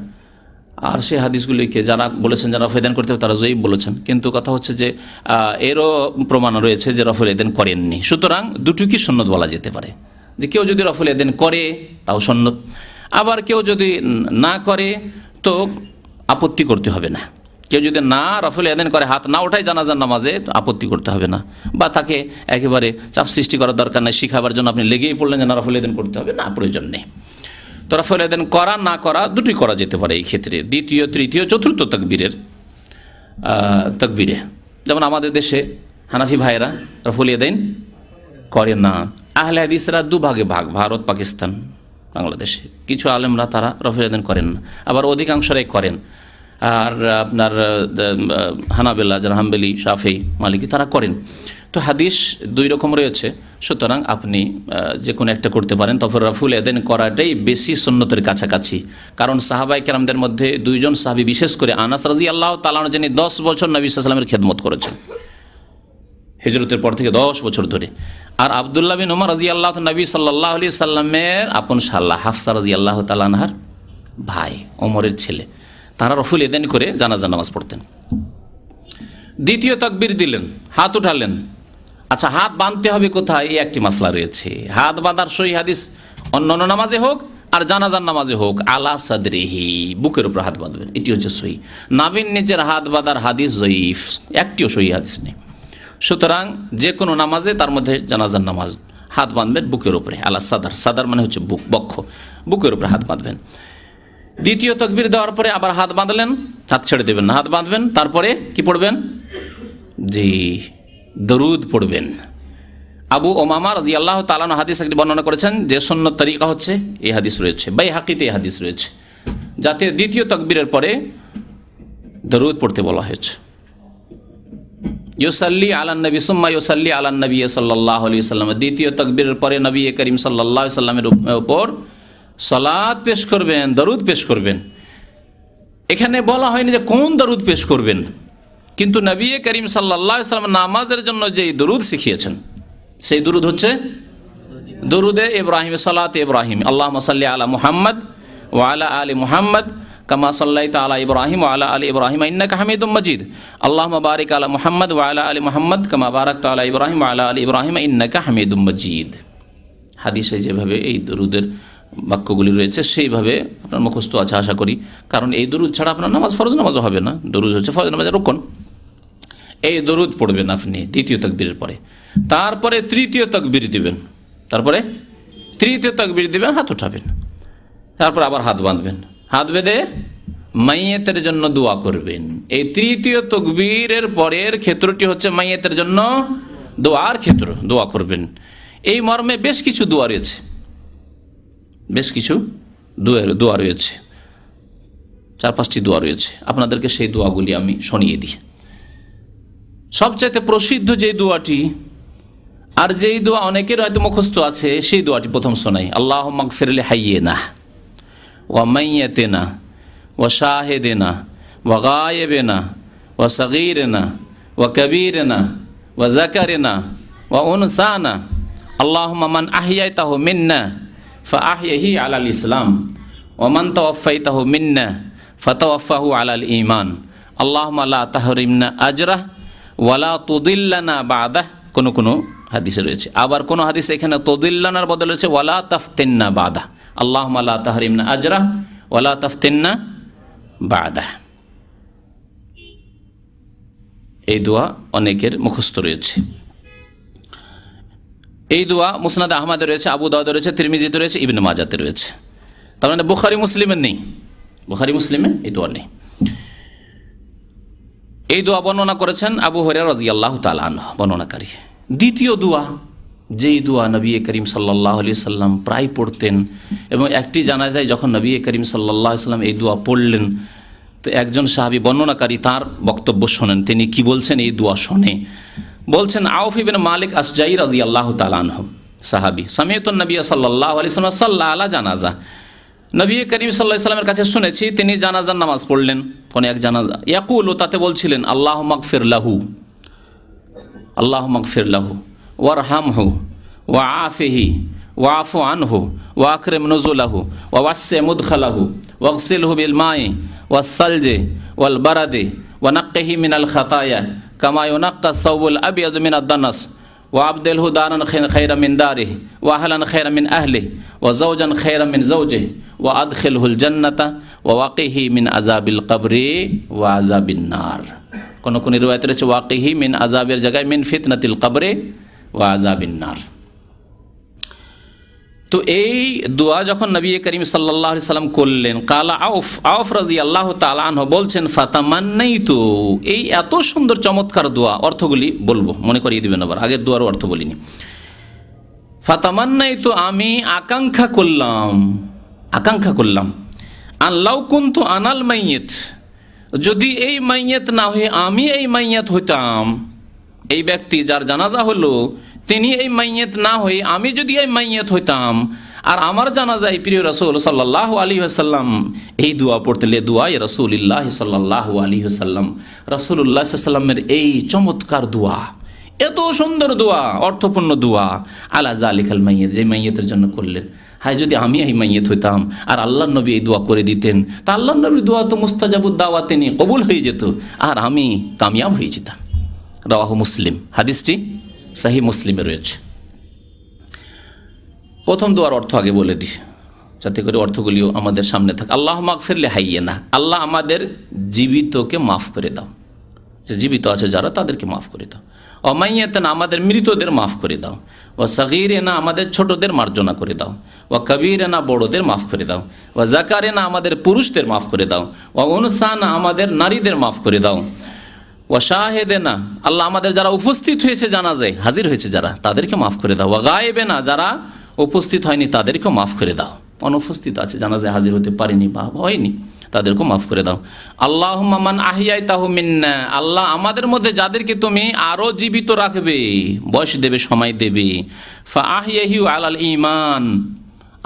আর সেই হাদিসগুলিকে যারা বলেছেন যারা রফা ইয়াদাইন করতে হবে তারা জয়ীফ বলেছেন। কিন্তু কথা হচ্ছে যে এরও প্রমাণ রয়েছে যে রফা ইয়াদাইন করেননি। সুতরাং দুটোকে সুন্নত বলা যেতে পারে, যে কেউ যদি রফা ইয়াদাইন করে তাও সুন্নত, আবার কেউ যদি না করে তো আপত্তি করতে হবে না। কেউ যদি না রফা ইয়াদাইন করে, হাত না ওঠায় জানাজার নামাজে, আপত্তি করতে হবে না, বা তাকে একেবারে চাপ সৃষ্টি করার দরকার নেই। শিখাবার জন্য আপনি লেগেই পড়লেন যে না রফা ইয়াদাইন করতে হবে, না, প্রয়োজন নেই। তো রাফুল ইয়াদাইন করা না করা দুটোই করা যেতে পারে এই ক্ষেত্রে, দ্বিতীয়, তৃতীয়, চতুর্থ তাকবীরের তাকবীরে। যেমন আমাদের দেশে হানাফি ভাইয়েরা রাফুল ইয়াদাইন করে না, আহলে হাদিসরা 2 ভাগে ভাগ, ভারত, পাকিস্তান, বাংলাদেশে কিছু আলেমরা তারা রাফুল ইয়াদাইন করেন না, আবার অধিকাংশরাই করেন। আর আপনার হানাবেলা যারা হাম্বলি, শাফি, মালিকি তারা করেন। তো হাদিস 2 রকম রয়েছে, সুতরাং আপনি যে কোনো একটা করতে পারেন। তবে রাফুল ইয়াদাইন করাটাই বেশি সুন্নতের কাছাকাছি, কারণ সাহাবায়ে কেরামদের মধ্যে 2 জন সাহাবী, বিশেষ করে আনাস রাদিয়াল্লাহু তাআলা আনহু, যিনি 10 বছর নবী সাল্লাল্লাহু আলাইহি ওয়াসাল্লামের খেদমত করেছেন হিজরতের পর থেকে 10 বছর ধরে। আর আব্দুল্লাহ বিন উমর রাদিয়াল্লাহু নবী সাল্লাল্লাহু আলাইহি সাল্লামের আপন শালা হাফসা রাদিয়াল্লাহু তাআলা আনহার ভাই, ওমরের ছেলে, তারা রাফুল ইয়াদাইন করে জানাজা নামাজ পড়তেন। দ্বিতীয় তাকবীর দিলেন, হাত উঠালেন। আচ্ছা, হাত বাঁধতে হবে কোথায়, এই একটি মাসলা রয়েছে। হাত বাঁধার সহি হাদিস অন্যান্য নামাজে হোক আর জানাজার নামাজে হোক, আলা সাদরিহি, বুকের উপর হাত বাঁধবেন, এটি হচ্ছে সহি। নাভির নিচের হাত বাঁধার হাদিস জয়ীফ, একটিও সহি হাদিস নেই। সুতরাং যে কোনো নামাজে, তার মধ্যে জানাজার নামাজ, হাত বাঁধবেন বুকের উপরে, আলা সাদার, সাদার মানে হচ্ছে বুক, বক্ষ, বুকের উপরে হাত বাঁধবেন। দ্বিতীয় তাকবীর দেওয়ার পরে আবার হাত বাঁধলেন, হাত ছেড়ে দেবেন না, হাত বাঁধবেন। তারপরে কি পড়বেন? জি, দরুদ পড়বেন। আবু ওমামা রাদিয়াল্লাহু তাআলা আনহু হাদিস একটি বর্ণনা করেছেন যে সুন্নত তরিকা হচ্ছে, এই হাদিস রয়েছে, বাইহাকিতে এই হাদিস রয়েছে, যাতে দ্বিতীয় তাকবীরের পরে দরুদ পড়তে বলা হয়েছে। ইউসাল্লি আলান নবী সুম্মা ইউসাল্লি আলান নবী সাল্লাল্লাহু আলাইহি ওয়াসাল্লাম, দ্বিতীয় তাকবীরের পরে নবী করিম সাল্লাল্লাহু আলাইহি ওয়াসাল্লামের উপর সালাত পেশ করবেন, দরুদ পেশ করবেন। এখানে বলা হয়নি যে কোন দরুদ পেশ করবেন, কিন্তু নবী করিম সাল্লাল্লাহু আলাইহি ওয়াসাল্লাম নামাজের জন্য যেই দরুদ শিখিয়েছেন সেই দরুদ হচ্ছে দরুদে ইব্রাহিম, সালাত ইব্রাহিম, আল্লাহুম্মা সাল্লি আলা মুহাম্মদ ওয়া আলা আলি মুহাম্মদ কামা সাল্লাইতা আলা ইব্রাহিম ওয়া আলা আলি ইব্রাহিম ইন্নাকা হামিদুম মাজিদ, আল্লাহুম্মা বারিক আলা মুহাম্মদ ওয়া আলা আলি মুহাম্মদ কামা বারাকতা আলা ইব্রাহিম ওয়া আলা আলি ইব্রাহিম ইন্নাকা হামিদুম মাজিদ। হাদিসে যেভাবে এই দরুদের বাক্যগুলি রয়েছে সেইভাবে আপনার মুখস্থ আছে আশা করি, কারণ এই দরুদ ছাড়া আপনার নামাজ ফরজ নামাজও হবে না। দরুদ হচ্ছে ফরজ নামাজের রুকন। এই দরুদ পড়বেন আপনি দ্বিতীয় তাকবীরের পরে, তারপরে তৃতীয় তাকবীর দিবেন, তারপরে তৃতীয় তাকবীর দিবেন, হাত উঠাবেন, তারপর আবার হাত বাঁধবেন, হাত বেঁধে মাইয়েতের জন্য দোয়া করবেন। এই তৃতীয় তাকবীরের পরের ক্ষেত্রটি হচ্ছে মাইয়েতের জন্য দোয়ার ক্ষেত্র, দোয়া করবেন। এই মর্মে বেশ কিছু দোয়া রয়েছে, বেশ কিছু দোয়া রয়েছে, 4-5টি দোয়া রয়েছে। আপনাদেরকে সেই দোয়াগুলি আমি শুনিয়ে দিই। সবচাইতে প্রসিদ্ধ যে দোয়াটি, আর যেই দোয়া অনেকের হয়তো মুখস্থ আছে, সেই দোয়াটি প্রথম শোনাই। আল্লাহুম্মা গফির লি হাইয়িনা ওয়া মাইয়িতিনা ওয়া শাহিদিনা ওয়া গায়িবিনা ওয়া সগীরিনা ওয়া কবীরিনা ওয়া যাকারিনা ওয়া উনসানা, আল্লাহুম্মা মান আহইয়াতাহু মিন্না ফাআহইহি আলাল ইসলাম ওয়া মান তাওয়াফাইতাহু মিন্না ফাতাওয়াফাহু আলাল ঈমান, আল্লাহুম্মা লা তাহরিমনা আজরাহ ওয়া লা তুদিল্লানা বাদাহ। কোন হাদিসে রয়েছে, আবার কোন হাদিসে এখানে তুদিল্লানার বদলে রয়েছে ওয়ালা তাফতিন্না বাদাহ, আল্লাহুম্মা লা তাহরিমনা আজরাহ ওয়া লা তাফতিন্না বাদাহ। এই দোয়া অনেকের মুখস্থ রয়েছে। এই দোয়া মুসনাদ আহমদে রয়েছে, আবু দাউদে রয়েছে, তিরমিজিতে রয়েছে, ইবনে মাজাতে রয়েছে। তার মানে বুখারী মুসলিমের নেই, বুখারী মুসলিমে এই দোয়া নেই। এই দোয়া বর্ণনা করেছেন আবু হুরায়রা রাদিয়াল্লাহু তাআলা আনহু বর্ণনাকারী। দ্বিতীয় দোয়া, যেই দোয়া নবী করিম সাল্লাল্লাহু আলাইহি সাল্লাম প্রায় পড়তেন, এবং একটি জানা যায় যখন নবী করিম সাল্লাল্লাহু আলাইহি সাল্লাম এই দোয়া পড়লেন, তো একজন সাহাবী বর্ণনাকারী তার বক্তব্য শোনেন, তিনি কি বলছেন এই দোয়া শুনে। বলছেন আউফ ইবনে মালিক আসজাই রাদিয়াল্লাহু তাআলা আনহু সাহাবী, সামিআতুন নবী সাল্লাল্লাহু আলাইহি ওয়াসাল্লাম সাল্লা আলা জানাজা, নবী করিম সাল্লাল্লাহু আলাইহি ওয়াসাল্লামের কাছে শুনেছি তিনি জানাজার নামাজ পড়লেন, কোন এক জানাজা। ইয়াকুলু, তাতে বলছিলেন আল্লাহুম্মা গফির লাহু, আল্লাহুম্মা গফির লাহু ওয়ারহামহু ওয়া আফিহি ওয়াফু আনহু ওয়া আকরিম নুজুলাহু ওয়া ওয়াসসি মুদখালাহু ওয়াগসিলহু বিল মাই ওয়াস সালজি ওয়াল বারাদি ওয়া নাক্কিহি মিনাল খাতায়া কামা ইউনাক্কা সাওবুল আবিয়াদ মিনাদ দানাস ওয়া আবদিলহু দারান খায়রাম মিন দারিহি ওয়া আহলান খায়রাম মিন আহলিহি ওয়া যাওজান খায়রাম মিন যাওজিহি ওয়া আদখিলহুল জান্নাতা ওয়া ওয়াকিহি মিন আযাবিল কবরি ওয়া আযাবিন নার। কোন কোন রিওয়ায়াতে রয়েছে ওয়াকিহি মিন আযাবের জায়গায় মিন ফিতনাতিল কবরি ওয়া আযাবিন নার। তো এই দোয়া যখন নবী করিম সাল্লাল্লাহু আলাইহি সাল্লাম করলেন, কালা আউফ রাদিয়াল্লাহু তাআলা আনহু বলছেন ফাতামান্নাইতু, এই এত সুন্দর চমৎকার দোয়া, অর্থগুলি বলবো, মনে করিয়ে দিবেন, আবার আগের দোয়ারও অর্থ বলিনি। ফাতামান্নাইতু, আমি আকাঙ্ক্ষা করলাম আল্লাউ কুনতু আনাল মাইয়িত, যদি এই মাইয়িত না হয়ে আমি এই মাইয়িত হইতাম, এই ব্যক্তি যার জানাজা হলো তিনি এই মাইয়িত না হয়ে আমি যদি এই মাইয়িত হইতাম, আর আমার জানাজায় প্রিয় রাসূল সাল্লাল্লাহু আলাইহি ওয়াসাল্লাম এই দোয়া পড়তেলে, দোয়ায়ে রাসূলুল্লাহ সাল্লাল্লাহু আলাইহি ওয়াসাল্লাম, রাসূলুল্লাহ সাল্লাল্লাহু আলাইহি ওয়াসাল্লামের এই চমৎকার দোয়া, এত সুন্দর দোয়া, অর্থপূর্ণ দোয়া, আলা যালিকাল মাইয়িত, যে মাইয়িতের জন্য করলেন, হায় যদি আমি এই মাইয়িত হইতাম আর আল্লাহর নবী এই দোয়া করে দিতেন, তা আল্লাহর নবীর দোয়া তো মুস্তাজাবুদ দাওয়াতে নিয়ে কবুল হয়ে যেত, আর আমি কামিয়াব হয়ে যেতাম। রাওয়াহু মুসলিম, হাদিসটি সহিহ মুসলিমে রয়েছে। প্রথম দোয়ার অর্থ আগে বলে দিই, যাতে করে অর্থগুলিও আমাদের সামনে থাকে। আল্লাহুম্মা গফির লি হাইয়িনা, আল্লাহ আমাদের জীবিতকে মাফ করে দাও, যে জীবিত আছে যারা তাদেরকে মাফ করে দাও। ওয়া মাইয়িতিনা, আমাদের মৃতদের মাফ করে দাও। ওয়া সগীরিনা, আমাদের ছোটদের মার্জনা করে দাও। ওয়া কবীরিনা, বড়দের মাফ করে দাও। ওয়া যাকারিনা, আমাদের পুরুষদের মাফ করে দাও। ওয়া উনসানা, আমাদের নারীদের মাফ করে দাও। ওয়া শাহিদিনা, আল্লাহ আমাদের যারা উপস্থিত হয়েছে জানাজায়, হাজির হয়েছে যারা, তাদেরকে মাফ করে দাও। ওয়া গায়েবিনা, যারা উপস্থিত হয়নি তাদেরকেও মাফ করে দাও, অনুপস্থিত আছে জানাজায় হাজির হতে পারেনি বা হয়নি, তাদেরকেও মাফ করে দাও। আল্লাহুম্মা মান আহইয়াতাহু মিন্না, আল্লাহ আমাদের মধ্যে যাদেরকে তুমি আরো জীবিত রাখবে, বয়স দেবে, সময় দেবে, ফাআহইহি আলাল ঈমান,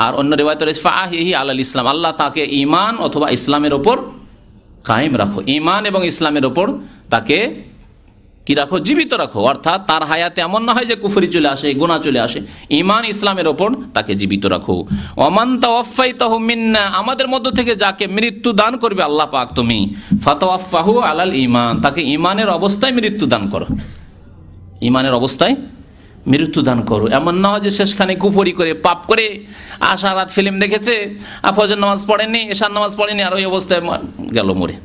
আর অন্য রিওয়ায়াতে রয়েছে ফাআহইহি আলাল ইসলাম, আল্লাহ তাকে ঈমান অথবা ইসলামের ওপর কায়েম রাখো, ঈমান এবং ইসলামের ওপর তাকে কি রাখো, জীবিত রাখো। অর্থাৎ তার হায়াতে এমন না হয় যে কুফরি চলে আসে, গুনাহ চলে আসে, ঈমান ইসলামের ওপর তাকে জীবিত রাখো। ওয়ামান তাওয়াফাইতাহু মিন্না, আমাদের মধ্য থেকে যাকে মৃত্যু দান করবে আল্লাহ পাক তুমি, ফাতাওয়াফাহু আলাল ঈমান, তাকে ঈমানের অবস্থায় মৃত্যু দান করো, ঈমানের অবস্থায় মৃত্যু দান করো। এমন না হয় যে শেষখানে কুফরি করে পাপ করে আশা রাত ফিল্ম দেখেছে, ফজর নামাজ পড়েনি, এশার নামাজ পড়েনি, আর ওই অবস্থায় গেল মরে।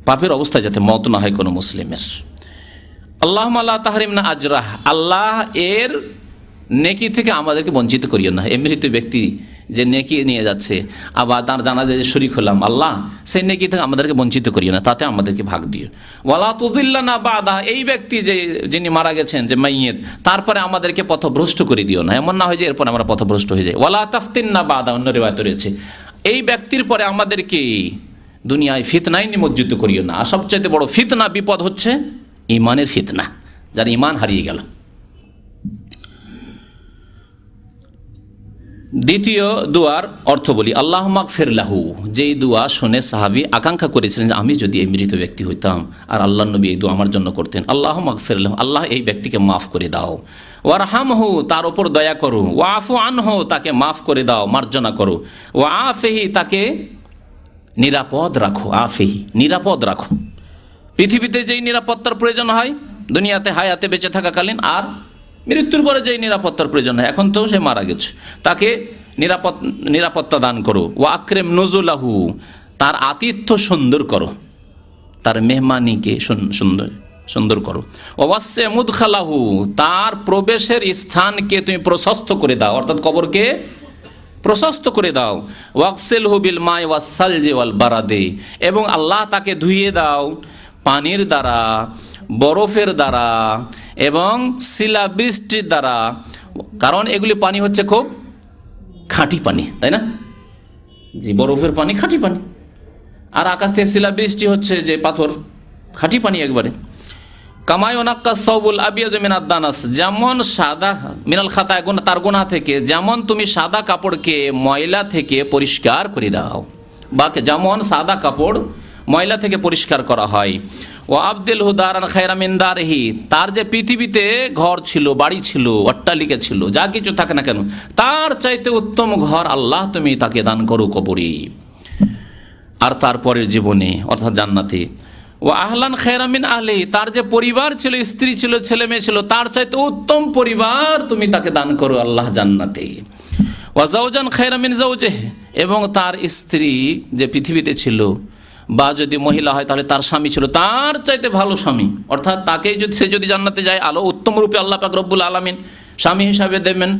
পাপের অবস্থায় যাতে মত না হয় কোনো মুসলিমের। আল্লাহুম্মা লা তাহরিমনা আজরাহ, আল্লাহ এর নেকি থেকে আমাদেরকে বঞ্চিত করিও না। মৃত ব্যক্তি যে নেকি নিয়ে যাচ্ছে, আবার তার জানাজায় যে শরীক হলাম, আল্লাহ সেই নেকি থেকে আমাদেরকে বঞ্চিত করিও না, তাতে আমাদেরকে ভাগ দিও। ওয়ালা তুযিল্লানা বাদা, এই ব্যক্তি যিনি মারা গেছেন, যে মাইয়িত, তারপরে আমাদেরকে পথভ্রষ্ট করে দিও না। এমন না হয় যে এরপর আমরা পথভ্রষ্ট হয়ে যাই। ওয়ালা তাফতিননা বাদা, অন্য রিওয়ায়াতে রয়েছে এই ব্যক্তির পরে আমাদেরকে দুনিয়ায় ফিতনায় নিমজ্জিত করিও না। আর সবচাইতে বড় ফিতনা, বিপদ হচ্ছে ঈমানের ফিতনা, যার ঈমান হারিয়ে গেল। দ্বিতীয় দুয়ার অর্থ বলি, আল্লাহুম্মা গফির লাহু, যেই দোয়া শুনে সাহাবী আকাঙ্ক্ষা করেছিলেন যে আমি যদি এই মৃত ব্যক্তি হইতাম আর আল্লাহর নবী এই দোয়া আমার জন্য করতেন। আল্লাহুম্মা গফির লাহু, আল্লাহ এই ব্যক্তিকে মাফ করে দাও। ওয়ারহামহু, তার উপর দয়া করো। ওয়াফু আনহু, তাকে মাফ করে দাও, মার্জনা করো। ওয়াআফিহি, তাকে নিরাপদ রাখো। আফিহি, নিরাপদ রাখো। পৃথিবীতে যেই নিরাপত্তার প্রয়োজন হয় দুনিয়াতে হায়াতে বেঁচে থাকাকালীন, আর মৃত্যুর পরে যেই নিরাপত্তার প্রয়োজন হয়, এখন তো সে মারা গেছে, তাকে নিরাপত্তা দান করো। ওয়া আকরিম নুজুলাহু, তার আতিথ্য সুন্দর করো, তার মেহমানিকে সুন্দর করো। ওয়াসে মুদখালাহু, তার প্রবেশের স্থানকে তুমি প্রশস্ত করে দাও, অর্থাৎ কবরকে প্রশস্ত করে দাও। ওয়াকসিলহু বিল মাই ওয়াস সালজি ওয়াল বারাদে, এবং আল্লাহ তাকে ধুইয়ে দাও পানির দ্বারা, বরফের দ্বারা এবং শিলাবৃষ্টির দ্বারা। কারণ এগুলি পানি হচ্ছে খুব খাঁটি পানি, তাই না? জি, বরফের পানি খাঁটি পানি, আর আকাশ থেকে শিলাবৃষ্টি হচ্ছে যে পাথর, খাঁটি পানি একবারে। কামায় ওনাক্কা সবুল আবিয়াজ মিনাদ দানাস, যেমন সাদা মিনাল খাতায়, তার গুনাহ থেকে, যেমন তুমি সাদা কাপড়কে ময়লা থেকে পরিষ্কার করে দাও, বা যেমন সাদা কাপড় ময়লা থেকে পরিষ্কার করা হয়। ও আবদুল হুদারান খায়রা মিন দারিহি, তার যে পৃথিবীতে ঘর ছিল, বাড়ি ছিল, অট্টালিকা ছিল, যা কিছু থাকে না কেন, তার চাইতে উত্তম ঘর আল্লাহ তুমি তাকে দান করো কবরে আর তারপরের জীবনে, অর্থাৎ জান্নাতে। ও আহলান খায়রা মিন আহলিহি, তার যে পরিবার ছিল, স্ত্রী ছিল, ছেলে মেয়ে ছিল, তার চাইতে উত্তম পরিবার তুমি তাকে দান করো আল্লাহ জান্নাতে। ওয়া যাওজান খায়রা মিন যাওজিহি, এবং তার স্ত্রী যে পৃথিবীতে ছিল, বা যদি মহিলা হয় তাহলে তার স্বামী ছিল, তার চাইতে ভালো স্বামী, অর্থাৎ তাকে সে যদি জান্নাতে যায় আলো উত্তম রূপে আল্লাহ পাক রব্বুল আলামিন স্বামী হিসাবে দেবেন।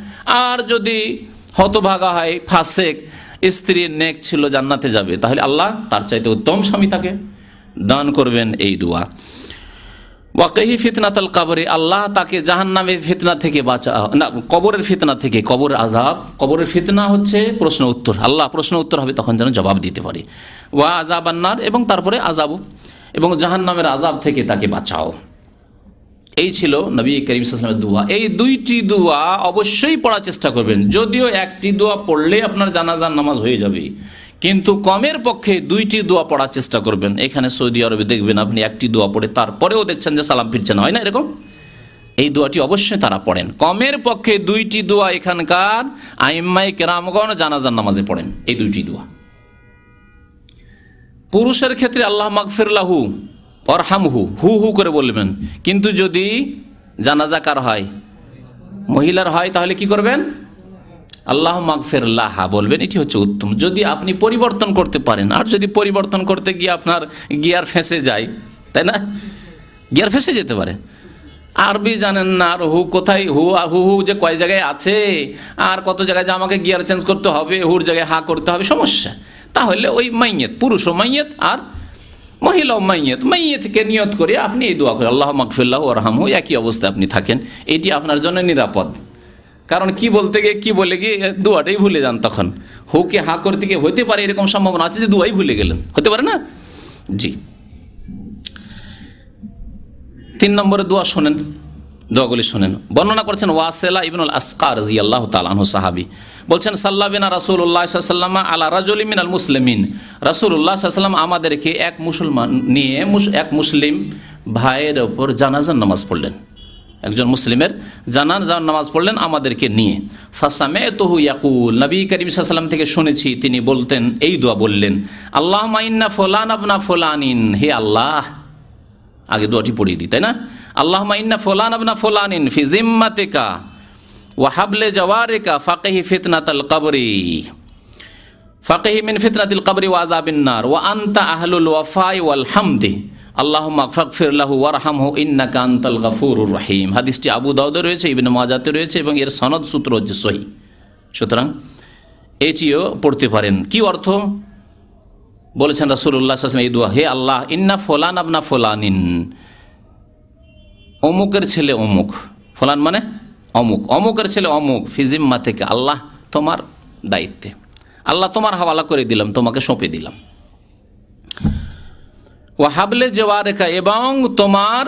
আর যদি হতভাগা হয়, ফাসেক, স্ত্রী নেক ছিল, জান্নাতে যাবে, তাহলে আল্লাহ তার চাইতে উত্তম স্বামী তাকে দান করবেন। এই দোয়া। ওয়াকিহি ফিতনাতাল কবরে, আল্লাহ তাকে জাহান্নামের ফিতনা থেকে বাঁচাও, না কবরের ফিতনা থেকে, কবর আযাব, কবরের ফিতনা হচ্ছে প্রশ্ন উত্তর, আল্লাহ প্রশ্ন উত্তর হবে তখন যেন জবাব দিতে পারে। ওয়া আযাবান নার, এবং তারপরে আযাব, এবং জাহান্নামের আযাব থেকে তাকে বাঁচাও। এই ছিল নবী করিম সাল্লাল্লাহু আলাইহি ওয়াসাল্লামের দোয়া। এই দুইটি দোয়া অবশ্যই পড়ার চেষ্টা করবেন, যদিও একটি দোয়া পড়লে আপনার জানাজার নামাজ হয়ে যাবে, কিন্তু কমের পক্ষে দুইটি দোয়া পড়ার চেষ্টা করবেন। এখানে সৌদি আরবে দেখবেন আপনি একটি দোয়া পড়ে তারপরেও দেখছেন যে সালাম ফিরছে না, হয় না এরকম? এই দোয়াটি অবশ্যই তারা পড়েন। কমের পক্ষে দুইটি দোয়া এখানকার আইম্মায়ে কেরামগণ জানাজার নামাজে পড়েন, এই দুইটি দোয়া। পুরুষের ক্ষেত্রে আল্লাহ মাগফির লাহু ওয়ারহামহু, হু হু করে বলবেন, কিন্তু যদি জানাজা কার হয়, মহিলার হয়, তাহলে কি করবেন? আল্লাহ মাগফির লাহা বলবেন, এটি হচ্ছে উত্তম, যদি আপনি পরিবর্তন করতে পারেন। আর যদি পরিবর্তন করতে গিয়ে আপনার গিয়ার ফেঁসে যায়, তাই না, গিয়ার ফেঁসে যেতে পারে, আরবি জানেন না, আর হু কোথায়, হু হু হু যে কয় জায়গায় আছে, আর কত জায়গায় যে আমাকে গিয়ার চেঞ্জ করতে হবে, হুর জায়গায় হা করতে হবে, সমস্যা। তাহলে ওই মাইয়িত, পুরুষও মাইয়িত আর মহিলাও মাইয়িত, মাইয়িতকে নিয়ত করে আপনি এই দোয়া করেন, আল্লাহ মাগফির লাহু ওয়ারহামহু, একই অবস্থায় আপনি থাকেন, এটি আপনার জন্য নিরাপদ। কারণ কি বলতে গিয়ে কি বলে গিয়ে দোয়াটাই ভুলে যান, তখন হুকে হা করতে গিয়ে হতে পারে এরকম সম্ভাবনা আছে যে দোয়াই ভুলে গেলেন, হতে পারে না? জি। 3 নম্বরে দোয়া শোনেন, দোয়াগুলি শোনেন। বর্ণনা করছেন ওয়াসিলা ইবনুল আসকা রাদিয়াল্লাহু তাআলা আনহু, সাহাবী, বলছেন সাল্লা বিনা রাসূলুল্লাহ সাল্লাল্লাহু আলাইহি ওয়াসাল্লাম আলা রাজুলিন মিনাল মুসলিমিন। রাসূলুল্লাহ সাল্লাল্লাহু আলাইহি ওয়াসাল্লাম আমাদেরকে এক মুসলমান নিয়ে এক মুসলিম ভাইয়ের ওপর জানাজার নামাজ পড়লেন। একজন মুসলিমের জানাজার নামাজ পড়লেন আমাদেরকে নিয়ে। ফাসামি'তুহু ইয়াকুল, নবী করিম সাল্লাল্লাহু আলাইহি ওয়াসাল্লাম থেকে শুনেছি তিনি বলতেন, এই দোয়া বললেন, আল্লাহুম্মা ইন্না ফুলান ইবনা ফুলানিন, হে আল্লাহ, আগে দোয়াটি পড়িয়ে দিই তাই না, আল্লাহুম্মা ইন্না ফুলান ইবনা ফুলানিন ফি জিম্মাতিকা ওয়া হাবলে জাওয়ারিকা ফাকিহি ফিতনাতাল কবরি ফাকিহি মিন ফিতনাতিল কবরি ওয়া আযাবিন নার ওয়া আনতা আহলুল ওয়াফাই ওয়াল হামদি আল্লাহুম্মা ফাগফির লাহু ওয়ারহামহু ইন্নাকা আনতাল গফুরুর রহিম। হাদিসটি আবু দাউদে রয়েছে, ইবনে মাজাহতে রয়েছে এবং এর সনদ সূত্র হচ্ছে সহিহ। সুতরাং এটিও পড়তে পারেন। কি অর্থ বলেছেন রাসূলুল্লাহ সাল্লাল্লাহু আলাইহি ওয়াসাল্লাম এই দোয়া, হে আল্লাহ, ইন্না ফুলান ইবনা ফুলানিন, অমুকের ছেলে অমুক, ফুলান মানে অমুক, অমুকের ছেলে অমুক, ফি জিম্মাতিকা, আল্লাহ তোমার দায়িত্বে, আল্লাহ তোমার হাওয়ালা করে দিলাম, তোমাকে সঁপে দিলাম। ওয়া হাবলে জাওয়ারিকা, এবং তোমার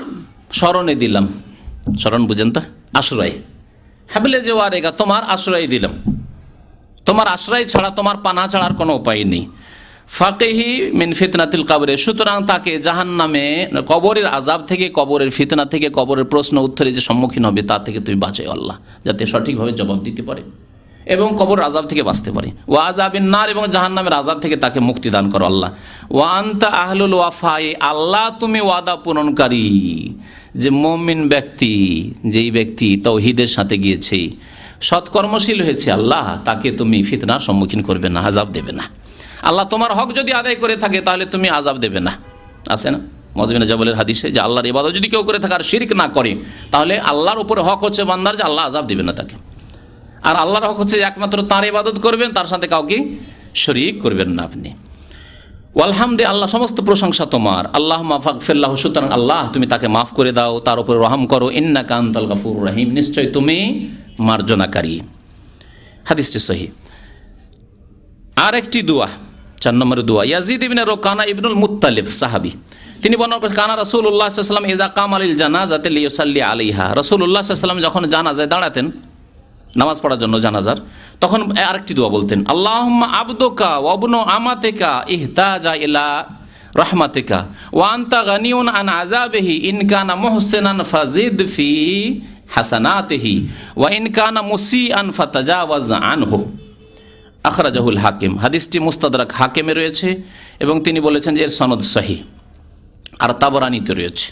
শরণে দিলাম, শরণ বুঝেন তো, আশ্রয়, হাবলে জাওয়ারিকা, তোমার আশ্রয় দিলাম, তোমার আশ্রয় ছাড়া, তোমার পানা ছাড়ার কোনো উপায় নেই। ফাকিহি মিন ফিতনাতিল কবরে, সুতরাং তাকে জাহান্নামে, কবরের আযাব থেকে, কবরের ফিতনা থেকে, কবরের প্রশ্ন উত্তরে যে সম্মুখীন হবে তা থেকে তুমি বাঁচাও আল্লাহ, যাতে সঠিকভাবে জবাব দিতে পারে এবং কবরের আযাব থেকে বাঁচতে পারে। ওয়া আযাবিন নার, এবং জাহান্নামের আযাব থেকে তাকে মুক্তি দান করো আল্লাহ। ওয়া আনতা আহলুল ওয়াফাই, আল্লাহ তুমি ওয়াদা পূরণকারী। যে মুমিন ব্যক্তি, যেই ব্যক্তি তাওহীদের সাথে গিয়েছে, সৎকর্মশীল হয়েছে, আল্লাহ তাকে তুমি ফিতনার সম্মুখীন করবে না, আযাব দেবে না। আল্লাহ তোমার হক যদি আদায় করে থাকে তাহলে তুমি আযাব দেবে না। আছে না মুআয বিন জাবালের হাদিসে, যে আল্লাহর ইবাদত যদি কেউ করে থাকে আর শিরক না করে, তাহলে আল্লাহর উপরে হক হচ্ছে বান্দার যে আল্লাহ আযাব দেবে না তাকে। আর আল্লাহর হক হচ্ছে একমাত্র তাঁর ইবাদত করবেন, তার সাথে কাউকে শরীক করবেন না আপনি। ওয়ালহামদে, আল্লাহ সমস্ত প্রশংসা তোমার। আল্লাহুম্মা ফাগফির লাহু, সুতরাং আল্লাহ তুমি তাকে মাফ করে দাও, তার উপরে রহম করো। ইন্নাকা আনতাল গফুরুর রহিম, নিশ্চয় তুমি মার্জনাকারী। হাদিসটি সহিহ। আর একটি দোয়া, 4 নম্বরের দোয়া, ইয়াজিদ ইবনে রুকানা ইবনুল মুত্তালিব সাহাবী, তিনি বর্ণনা করেছেন, কানা রাসূলুল্লাহ সাল্লাল্লাহু আলাইহি ওয়াসাল্লাম ইযা কামা লিল জানাজাতি লিইউসাল্লি আলাইহা, রাসূলুল্লাহ সাল্লাল্লাহু আলাইহি ওয়াসাল্লাম যখন জানাজায় দাঁড়াতেন নামাজ পড়ার জন্য জানাজার, তখন আরেকটি দোয়া বলতেন, আল্লাহুম্মা আবদুকা ওয়া ইবনু আমাতিকা ইহতাজা ইলা রাহমাতিকা ওয়া আনতা গানিয়ুন আন আযাবিহি ইন কানা মুহসিনান ফাজিদ ফি হাসানাতিহি ওয়া ইন কানা মুসিআন ফাতাজাওয়াজ আনহু। আখরাজাহুল হাকিম, হাদিসটি মুস্তাদরাক হাকিমে রয়েছে এবং তিনি বলেছেন যে এর সনদ সহিহ, আর তাবরানীতে রয়েছে।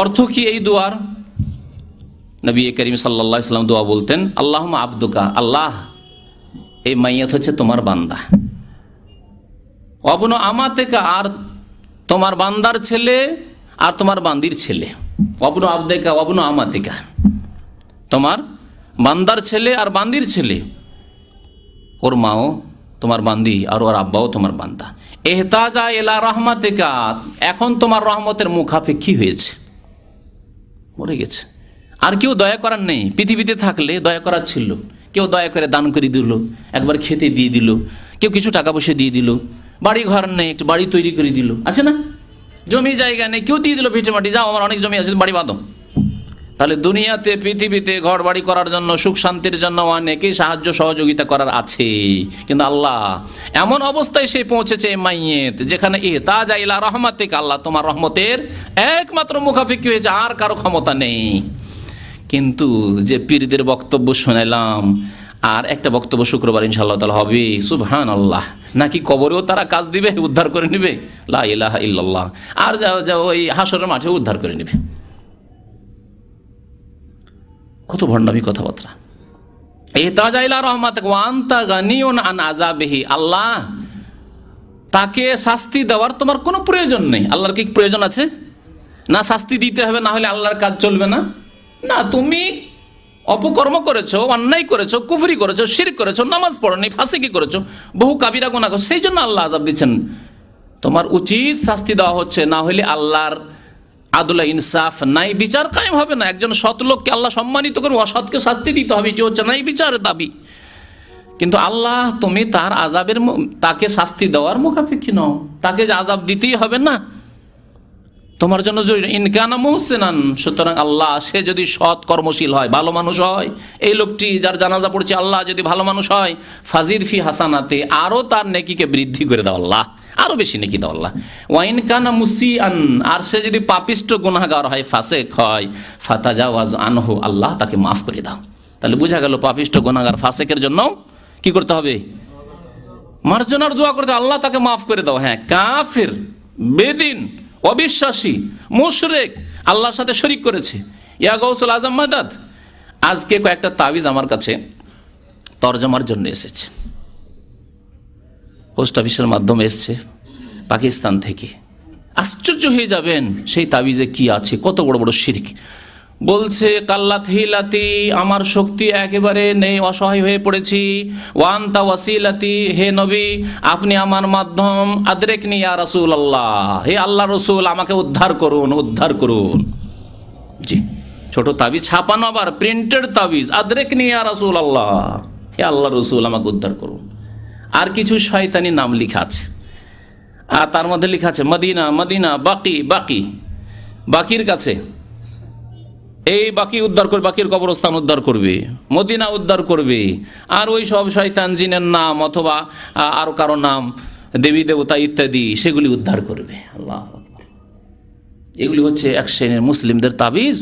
অর্থ কি এই দোয়ার? নবী করিম সাল্লাল্লাহু আলাইহি ওয়াসাল্লাম দোয়া বলতেন, আল্লাহুম্মা আবদুকা, আল্লাহ এই মাইয়াত হচ্ছে তোমার বান্দা, অবন আমাতেকা, আর তোমার বান্দার ছেলে আর তোমার বান্দির ছেলে, অবন আবদেকা অবন আমাতেকা, তোমার বান্দার ছেলে আর বান্দির ছেলে, ওর মাও তোমার বান্দি আর ওর আব্বাও তোমার বান্দা। ইহতাজা ইলা রাহমাতিকা, এখন তোমার রহমতের মুখাপেক্ষী হয়েছে, মরে গেছে, আর কেউ দয়া করার নেই। পৃথিবীতে থাকলে দয়া করার ছিল, কেউ দয়া করে দান করে দিল, একবার খেতে দিয়ে দিল, কেউ কিছু টাকা পয়সা দিয়ে দিল, বাড়ি ঘর নেই একটু বাড়ি তৈরি করে দিল, আছে না, জমি জায়গা নেই, কেউ দিয়ে দিল ভিটে মাটি, যাও আমার অনেক জমি আছে বাড়ি বাঁধো। তাহলে দুনিয়াতে পৃথিবীতে ঘর বাড়ি করার জন্য, সুখ শান্তির জন্য অনেকেই সাহায্য সহযোগিতা করার আছে, কিন্তু আল্লাহ এমন অবস্থায় সে পৌঁছেছে মাইয়েত, যেখানে ইহতাজা ইলা রাহমাতিকা, আল্লাহ তোমার রহমতের একমাত্র মুখাপেক্ষী হয়েছে, আর কারো ক্ষমতা নেই। কিন্তু যে পীরদের বক্তব্য শুনাইলাম, আর একটা বক্তব্য শুক্রবার ইনশাআল্লাহ তাআলা হবে, সুবহানাল্লাহ, নাকি কবরেও তারা কাজ দিবে, উদ্ধার করে নেবে, লা ইলাহা ইল্লাল্লাহ, আর যাও ওই হাসরের মাঠে উদ্ধার করে নেবে। কত ভণ্ডামি কথাবার্তা। ইহতাজা ইলা রাহমাতিকা ওয়া আনতা গানিয়ুন আন আযাবিহি, আল্লাহ তাকে শাস্তি দেওয়ার তোমার কোনো প্রয়োজন নেই। আল্লাহর কি প্রয়োজন আছে? না শাস্তি দিতে হবে, না হলে আল্লাহর কাজ চলবে না। না, তুমি অপকর্ম করেছো, অন্যায় করেছো, কুফরি করেছো, শিরক করেছো, নামাজ পড়োনি, ফাসিকি করেছো, বহু কাবিরা গুনাহ করেছো, সেই জন্য আল্লাহ আযাব দিচ্ছেন। তোমার উচিত শাস্তি দেওয়া হচ্ছে, না হলে আল্লাহর আদলা ইনসাফ নাই বিচার কায়েম হবে না। একজন সৎ লোককে আল্লাহ সম্মানিত করে, অসৎকে শাস্তি দিতে হবে, এটি হচ্ছে নাই বিচারের দাবি। কিন্তু আল্লাহ তুমি তার আযাবের, তাকে শাস্তি দেওয়ার মুখাপেক্ষী নও, তাকে যে আযাব দিতেই হবে না, তোমার জন্য জরুরি। ইনকানা মুহসিনান, সুতরাং আল্লাহ, সে যদি সৎ কর্মশীল হয়, ভালো মানুষ হয়, এই লোকটি যার জানাজা পড়ছে, আল্লাহ যদি ভালো মানুষ হয়, ফাজিদ ফি হাসানাতে, আরও তার নেকিকে বৃদ্ধি করে দাও আল্লাহ, আরও বেশি নেকি দাও আল্লাহ। ওয়াইন কানা মুসিআন, আর সে যদি পাপিষ্ট গুনাহগার হয়, ফাসেক হয়, ফাতাজাওয়াজ আনহু, আল্লাহ তাকে মাফ করে দাও। তাহলে বোঝা গেল পাপিষ্ট গুনাহগার ফাসেকের জন্য কি করতে হবে? মার্জনার দোয়া করতে, আল্লাহ তাকে মাফ করে দাও। হ্যাঁ, কাফির, বেদিন, অবিশ্বাসী, মুশরিক, আল্লাহর সাথে শরীক করেছে, ইয়া গাউসুল আজম মাদাদ। আজকে কয়েকটা তাবিজ আমার কাছে তরজমার জন্য এসেছে, পোস্ট অফিসের মাধ্যমে এসছে পাকিস্তান থেকে। আশ্চর্য হয়ে যাবেন সেই তাবিজে কি আছে, কত বড় বড় শিরক। বলছে কাল্লাত হিলাতি, আমার শক্তি একেবারে নেই, অসহায় হয়ে পড়েছি। ওয়ান্তা ওয়াসিলাতি, হে নবী আপনি আমার মাধ্যম। আদরেকনি ইয়া রাসূলুল্লাহ, হে আল্লাহ রসুল আমাকে উদ্ধার করুন, উদ্ধার করুন। জি, ছোট তাবিজ, ছাপানো আবার প্রিন্টেড তাবিজ। আদরেকনি ইয়া রাসূলুল্লাহ, হে আল্লাহ রসুল আমাকে উদ্ধার করুন। আর কিছু শয়তানি নাম লেখা আছে, আর তার মধ্যে লেখা আছে মদিনা, মদিনা, বাকি, বাকি, বাকির কাছে এই বাকি উদ্ধার করবে, বাকির কবরস্থান উদ্ধার করবে, মদিনা উদ্ধার করবে। আর ওই সব শয়তান জিনের নাম অথবা আরো কারো নাম, দেবী দেবতা ইত্যাদি, সেগুলি উদ্ধার করবে। আল্লাহ, এগুলি হচ্ছে এক শ্রেণীর মুসলিমদের তাবিজ,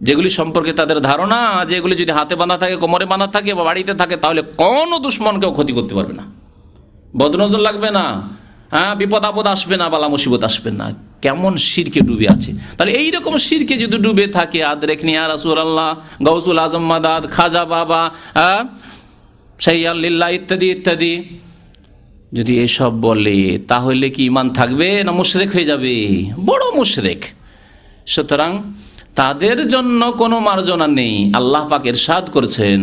যেগুলি সম্পর্কে তাদের ধারণা, যেগুলি যদি হাতে বাঁধা থাকে, কোমরে বাঁধা থাকে বা বাড়িতে থাকে, তাহলে কোনো দুশ্মনকেও ক্ষতি করতে পারবে না, বদনজর লাগবে না, হ্যাঁ, বিপদ আপদ আসবে না, বালা মুসিবত আসবে না। কেমন শিরকে ডুবে আছে। তাহলে এইরকম শিরকে যদি ডুবে থাকে, আদরেকনি ইয়া রাসূলুল্লাহ, গাউসুল আজম মাদাদ, খাজা বাবা, শাইয়াল লিল্লাহ ইত্যাদি ইত্যাদি, যদি এসব বলে, তাহলে কি ঈমান থাকবে না মুশরিক হয়ে যাবে? বড় মুশরিক। সুতরাং তাদের জন্য কোনো মার্জনা নেই। আল্লাহ পাক ইরশাদ করেছেন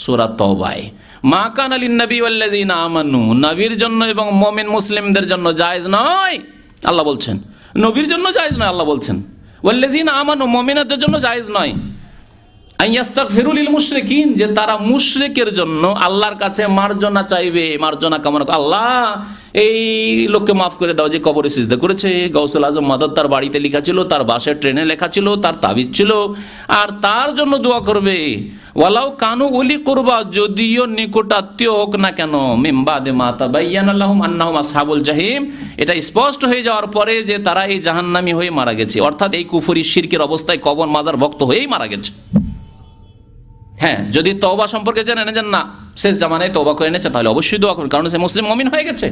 সূরা তওবায়, মা কানা লিন-নবী ওয়াল্লাযীনা আমানু, নবীর জন্য এবং মুমিন মুসলিমদের জন্য জায়েজ নয়, আল্লাহ বলছেন। নবীর জন্য জায়েজ নয়, আল্লাহ বলছেন। ওয়াল্লাযীনা আমানু, মুমিনদের জন্য জায়েজ নয়। আইয়াস্তাগফিরু লিল মুশরিকিন, যে তারা মুশরিকের জন্য আল্লাহর কাছে মার্জনা চাইবে, মার্জনা কামনা, আল্লাহ এই লোককে মাফ করে দাও যে কবরে সিজদা করেছে। গাউসুল আজম মাদাদ তার বাড়িতে লেখা ছিল, তার বাসের ট্রেনে লেখা ছিল, তার তাবিজ ছিল, আর তার জন্য দোয়া করবে। ওয়ালাউ কানু উলি কুরবা, যদিও নিকটাত্মীয় হোক না কেন, মিন বাদে মা তাবায়্যানা লাহুম আন্নাহুম আসহাবুল জাহিম, এটা স্পষ্ট হয়ে যাওয়ার পরে যে তারা এই জাহান্নামী হয়ে মারা গেছে, অর্থাৎ এই কুফরি শিরকের অবস্থায় কবর মাজার ভক্ত হয়েই মারা গেছে। হ্যাঁ, যদি তওবা সম্পর্কে জেনে নেন না শেষ জামানায় তওবা করে এনেছে, তাহলে অবশ্যই দোয়া করুন, কারণ সে মুসলিম মুমিন হয়ে গেছে।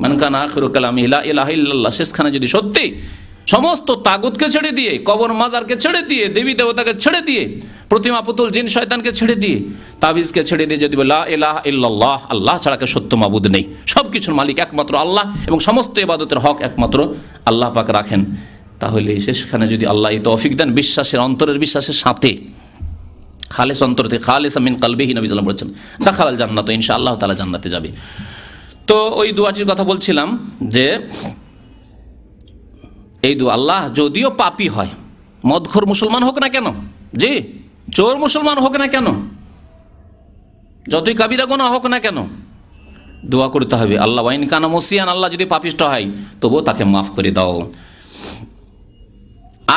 মান কানা আখিরু কালামি লা ইলাহা ইল্লাল্লাহ, শেষখানে যদি সত্যি সমস্ত তাগুতকে ছেড়ে দিয়ে, কবর মাজারকে ছেড়ে দিয়ে, দেবী দেবতাকে ছেড়ে দিয়ে, প্রতিমা পুতুল জিন শয়তানকে ছেড়ে দিয়ে, তাবিজকে ছেড়ে দিয়ে যদি লা ইলাহা ইল্লাল্লাহ, আল্লাহ ছাড়া কে সত্য মাবুদ নেই, সবকিছুর মালিক একমাত্র আল্লাহ এবং সমস্ত ইবাদতের হক একমাত্র আল্লাহ পাক রাখেন, তাহলে শেষখানে যদি আল্লাহ এই তৌফিক দেন, বিশ্বাসের, অন্তরের বিশ্বাসের সাথে, খালেস অন্তর থেকে, খালেসা মিন কলবিহি, নবী সাল্লাল্লাহু আলাইহি ওয়াসাল্লাম বলেছেন, দাখালাল জান্নাত, ইনশাআল্লাহ তাআলা জান্নাতে যাবে। তো ওই দোয়াটির কথা বলছিলাম যে এই দোয়া, আল্লাহ যদিও পাপী হয়, মদখোর মুসলমান হোক না কেন, জি, চোর মুসলমান হোক না কেন, যতই কাবিরা গুনাহ হোক না কেন, দোয়া করতে হবে আল্লাহ ওয়াইন কানা মুসিয়ান, আল্লাহ যদি পাপিষ্ট হয় তবুও তাকে মাফ করে দাও।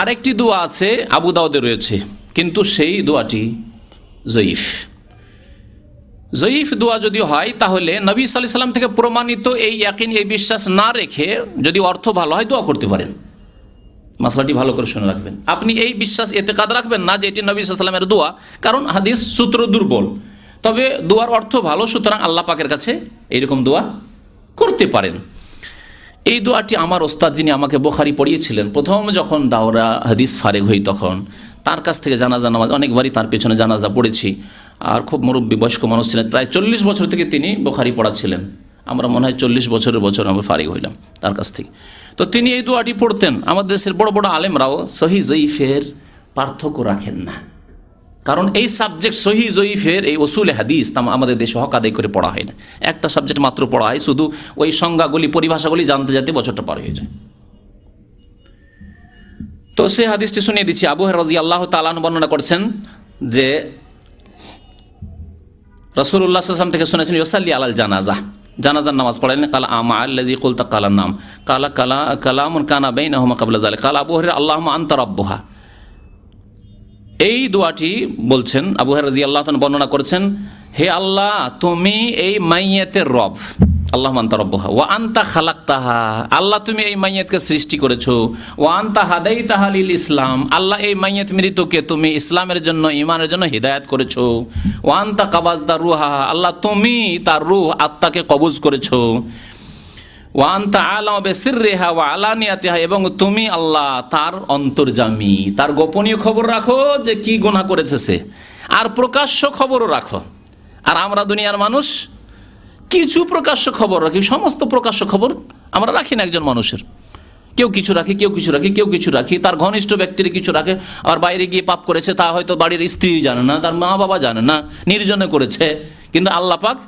আরেকটি দোয়া আছে, আবু দাউদে রয়েছে, কিন্তু সেই দোয়াটি জয়ীফ। জয়ীফ দোয়া যদি হয়, তাহলে নবী সাল্লাল্লাহু আলাইহি ওয়াসাল্লাম থেকে প্রমাণিত এই ইয়াকিন, এই বিশ্বাস না রেখে, যদি অর্থ ভালো হয় দোয়া করতে পারেন। মাসলাটি ভালো করে শুনে রাখবেন। আপনি এই বিশ্বাস এতেকাদ রাখবেন না যে এটি নবী সাল্লাল্লাহু আলাইহি ওয়াসাল্লামের দোয়া, কারণ হাদিস সূত্র দুর্বল, তবে দোয়ার অর্থ ভালো, সুতরাং আল্লাহ পাকের কাছে এইরকম দোয়া করতে পারেন। এই দোয়াটি আমার ওস্তাদ, যিনি আমাকে বুখারী পড়িয়েছিলেন, প্রথম যখন দাওরা হাদিস ফারেগ হই, তখন তার কাছ থেকে জানাজা নামাজ, অনেকবারই তার পেছনে জানাজা পড়েছি, আর খুব মুরব্বী বয়স্ক মানুষ ছিলেন, প্রায় 40 বছর থেকে তিনি বুখারী পড়াচ্ছিলেন। আমরা মনে হয় 40 বছরের বছর আমরা ফারিগ হইলাম তার কাছ থেকে। তো তিনি এই দোয়াটি পড়তেন। আমাদের দেশের বড় বড় আলেমরাও সহিহ জয়ীফের পার্থক্য রাখেন না, কারণ এই সাবজেক্ট সহিহ জয়ীফের, এই উসুলে হাদিস আমাদের দেশে হক আদায় করে পড়া হয় না। একটা সাবজেক্ট মাত্র পড়া হয়, শুধু ওই সংজ্ঞাগুলি, পরিভাষাগুলি জানতে যেতে বছরটা পার হয়ে যায়। তো সেই হাদিসটি শুনিয়ে দিচ্ছি। আবু হুরায়রা রাদিয়াল্লাহু তাআলা আনহু বর্ণনা করছেন যে রাসূলুল্লাহ সাল্লাল্লাহু আলাইহি ওয়াসাল্লাম থেকে শুনেছেন, ইউসাল্লি আলাল জানাজা, জানাজার নামাজ পড়ালেন। কালা আমা আল্লাযী কুলতা কালার নাম কালামুন কানা বাইনাহুমা ক্বাবলা যালিকা কালা আবু হুরায়রা আল্লাহুম্মা আনতা রাব্বুহা। এই দোয়াটি বলছেন আবু হুরায়রা রাদিয়াল্লাহু তাআলা বর্ণনা করেছেন, হে আল্লাহ তুমি এই মাইয়াতের রব, আল্লাহুম্মা আনতা রাব্বুহা ওয়া আনতা খালাকতাহা, আল্লাহ তুমি এই মাইয়াতকে সৃষ্টি করেছো, ওয়া আনতা হাদাইতাহা লিল ইসলাম, আল্লাহ এই মাইয়াত মৃতকে তুমি ইসলামের জন্য ঈমানের জন্য হিদায়াত করেছো, ওয়া আনতা কাবাজতা রূহা, আল্লাহ তুমি তার রূহ আত্মাকে কবজ করেছো, ওয়া আনতা আলামু বিসিররিহা ওয়া আলানিয়াতিহা, এবং তুমি আল্লাহ তার অন্তর্যামী, তার গোপনীয় খবর রাখো যে কি গুনাহ করেছে সে, আর প্রকাশ্য খবরও রাখো। আর আমরা দুনিয়ার মানুষ কিছু প্রকাশ্য খবর রাখি, সমস্ত প্রকাশ্য খবর আমরা রাখি না একজন মানুষের। কেউ কিছু রাখি, কেউ কিছু রাখি, কেউ কিছু রাখি, তার ঘনিষ্ঠ ব্যক্তির কিছু রাখে, আর বাইরে গিয়ে পাপ করেছে তা হয়তো বাড়ির স্ত্রী জানে না, তার মা বাবা জানে না, নির্জনে করেছে, কিন্তু আল্লাহ পাক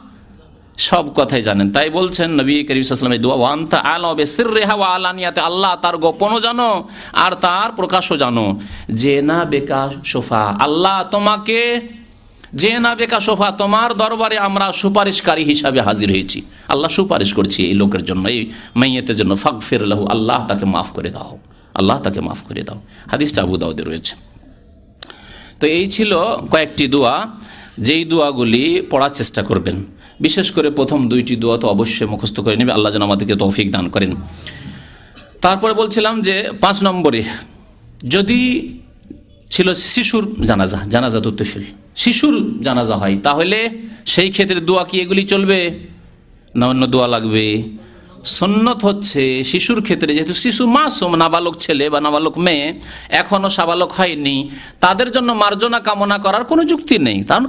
সব কথাই জানেন। তাই বলছেন নবী করিম সাল্লাল্লাহু আলাইহি ওয়াসাল্লাম এই দোয়া, ওয়া আনতা আলামু বিসিররিহা ওয়া আলানিয়াতি, আল্লাহ তার গোপনও জানো আর তার প্রকাশও জানো। জেনা বেকা সোফা, আল্লাহ তোমাকে জেনা বেকা সোফা, তোমার দরবারে আমরা সুপারিশকারী হিসাবে হাজির হয়েছি। আল্লাহ সুপারিশ করছি এই লোকের জন্য, এই মাইয়াতের জন্য। ফাগফির লাহু, আল্লাহ তাকে মাফ করে দাও, আল্লাহ তাকে মাফ করে দাও। হাদিসটা আবু দাউদে রয়েছে। তো এই ছিল কয়েকটি দোয়া, যেই দোয়াগুলি পড়ার চেষ্টা করবেন। বিশেষ করে প্রথম দুইটি দোয়া তো অবশ্যই মুখস্থ করে নেবে, আল্লাহ যেন আমাদেরকে তৌফিক দান করেন। তারপরে বলছিলাম যে 5 নম্বরে যদি ছিল শিশুর জানাজা, জানাজা তুফিল, শিশুর জানাজা হয়, তাহলে সেই ক্ষেত্রে দোয়া কি এগুলি চলবে না অন্য দোয়া লাগবে? সুন্নত হচ্ছে শিশুর ক্ষেত্রে, যেহেতু শিশু মাসুম, নাবালক ছেলে বা নাবালক মেয়ে এখনো সাবালক হয়নি, তাদের জন্য মার্জনা কামনা করার কোনো যুক্তি নেই, কারণ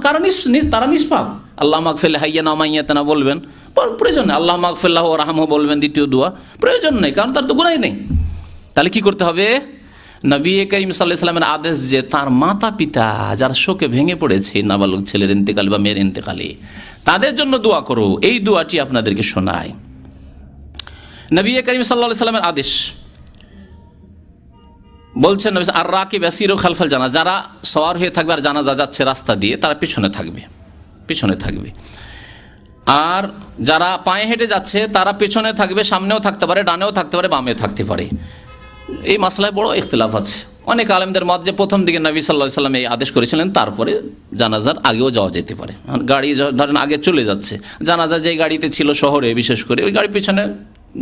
তারা নিষ্পাপ। আল্লাহ মাগফির হাইয়ানা মাইয়াতানা বলবেন, প্রয়োজন নেই। আল্লাহ মাগফিরলাহু ওয়ারহামহু বলবেন দ্বিতীয় দোয়া, প্রয়োজন নেই, কারণ তার তো গুনাহ নেই। তাহলে কি করতে হবে? নবী করিম সাল্লাল্লাহু আলাইহি ওয়াসাল্লামের আদেশ যে তার মাতা পিতা যারা শোকে ভেঙে পড়েছে নাবালক ছেলের ইন্তেকাল বা মেয়ের ইন্তেকালে, তাদের জন্য দোয়া করো। এই দোয়াটি আপনাদেরকে শোনায় নবী করিম সাল্লাল্লাহু আলাইহি ওয়াসাল্লামের আদেশ। বলছেন নবী, আর রাকিব ইয়াসিরু খালফাল জানাজা, যারা সওয়ার হয়ে থাকবে আর জানাজা যাচ্ছে রাস্তা দিয়ে, তারা পিছনে থাকবে, পিছনে থাকবে। আর যারা পায়ে হেঁটে যাচ্ছে তারা পিছনে থাকবে, সামনেও থাকতে পারে, ডানেও থাকতে পারে, বামেও থাকতে পারে। এই মাসলায় বড় ইখতিলাফ আছে। অনেক আলেমদের মত যে প্রথম দিকে নবী সাল্লাল্লাহু আলাইহি ওয়াসাল্লাম এই আদেশ করেছিলেন, তারপরে জানাজার আগেও যাওয়া যেতে পারে। গাড়ি ধরেন আগে চলে যাচ্ছে, জানাজা যে গাড়িতে ছিল শহরে বিশেষ করে, ওই গাড়ি পিছনে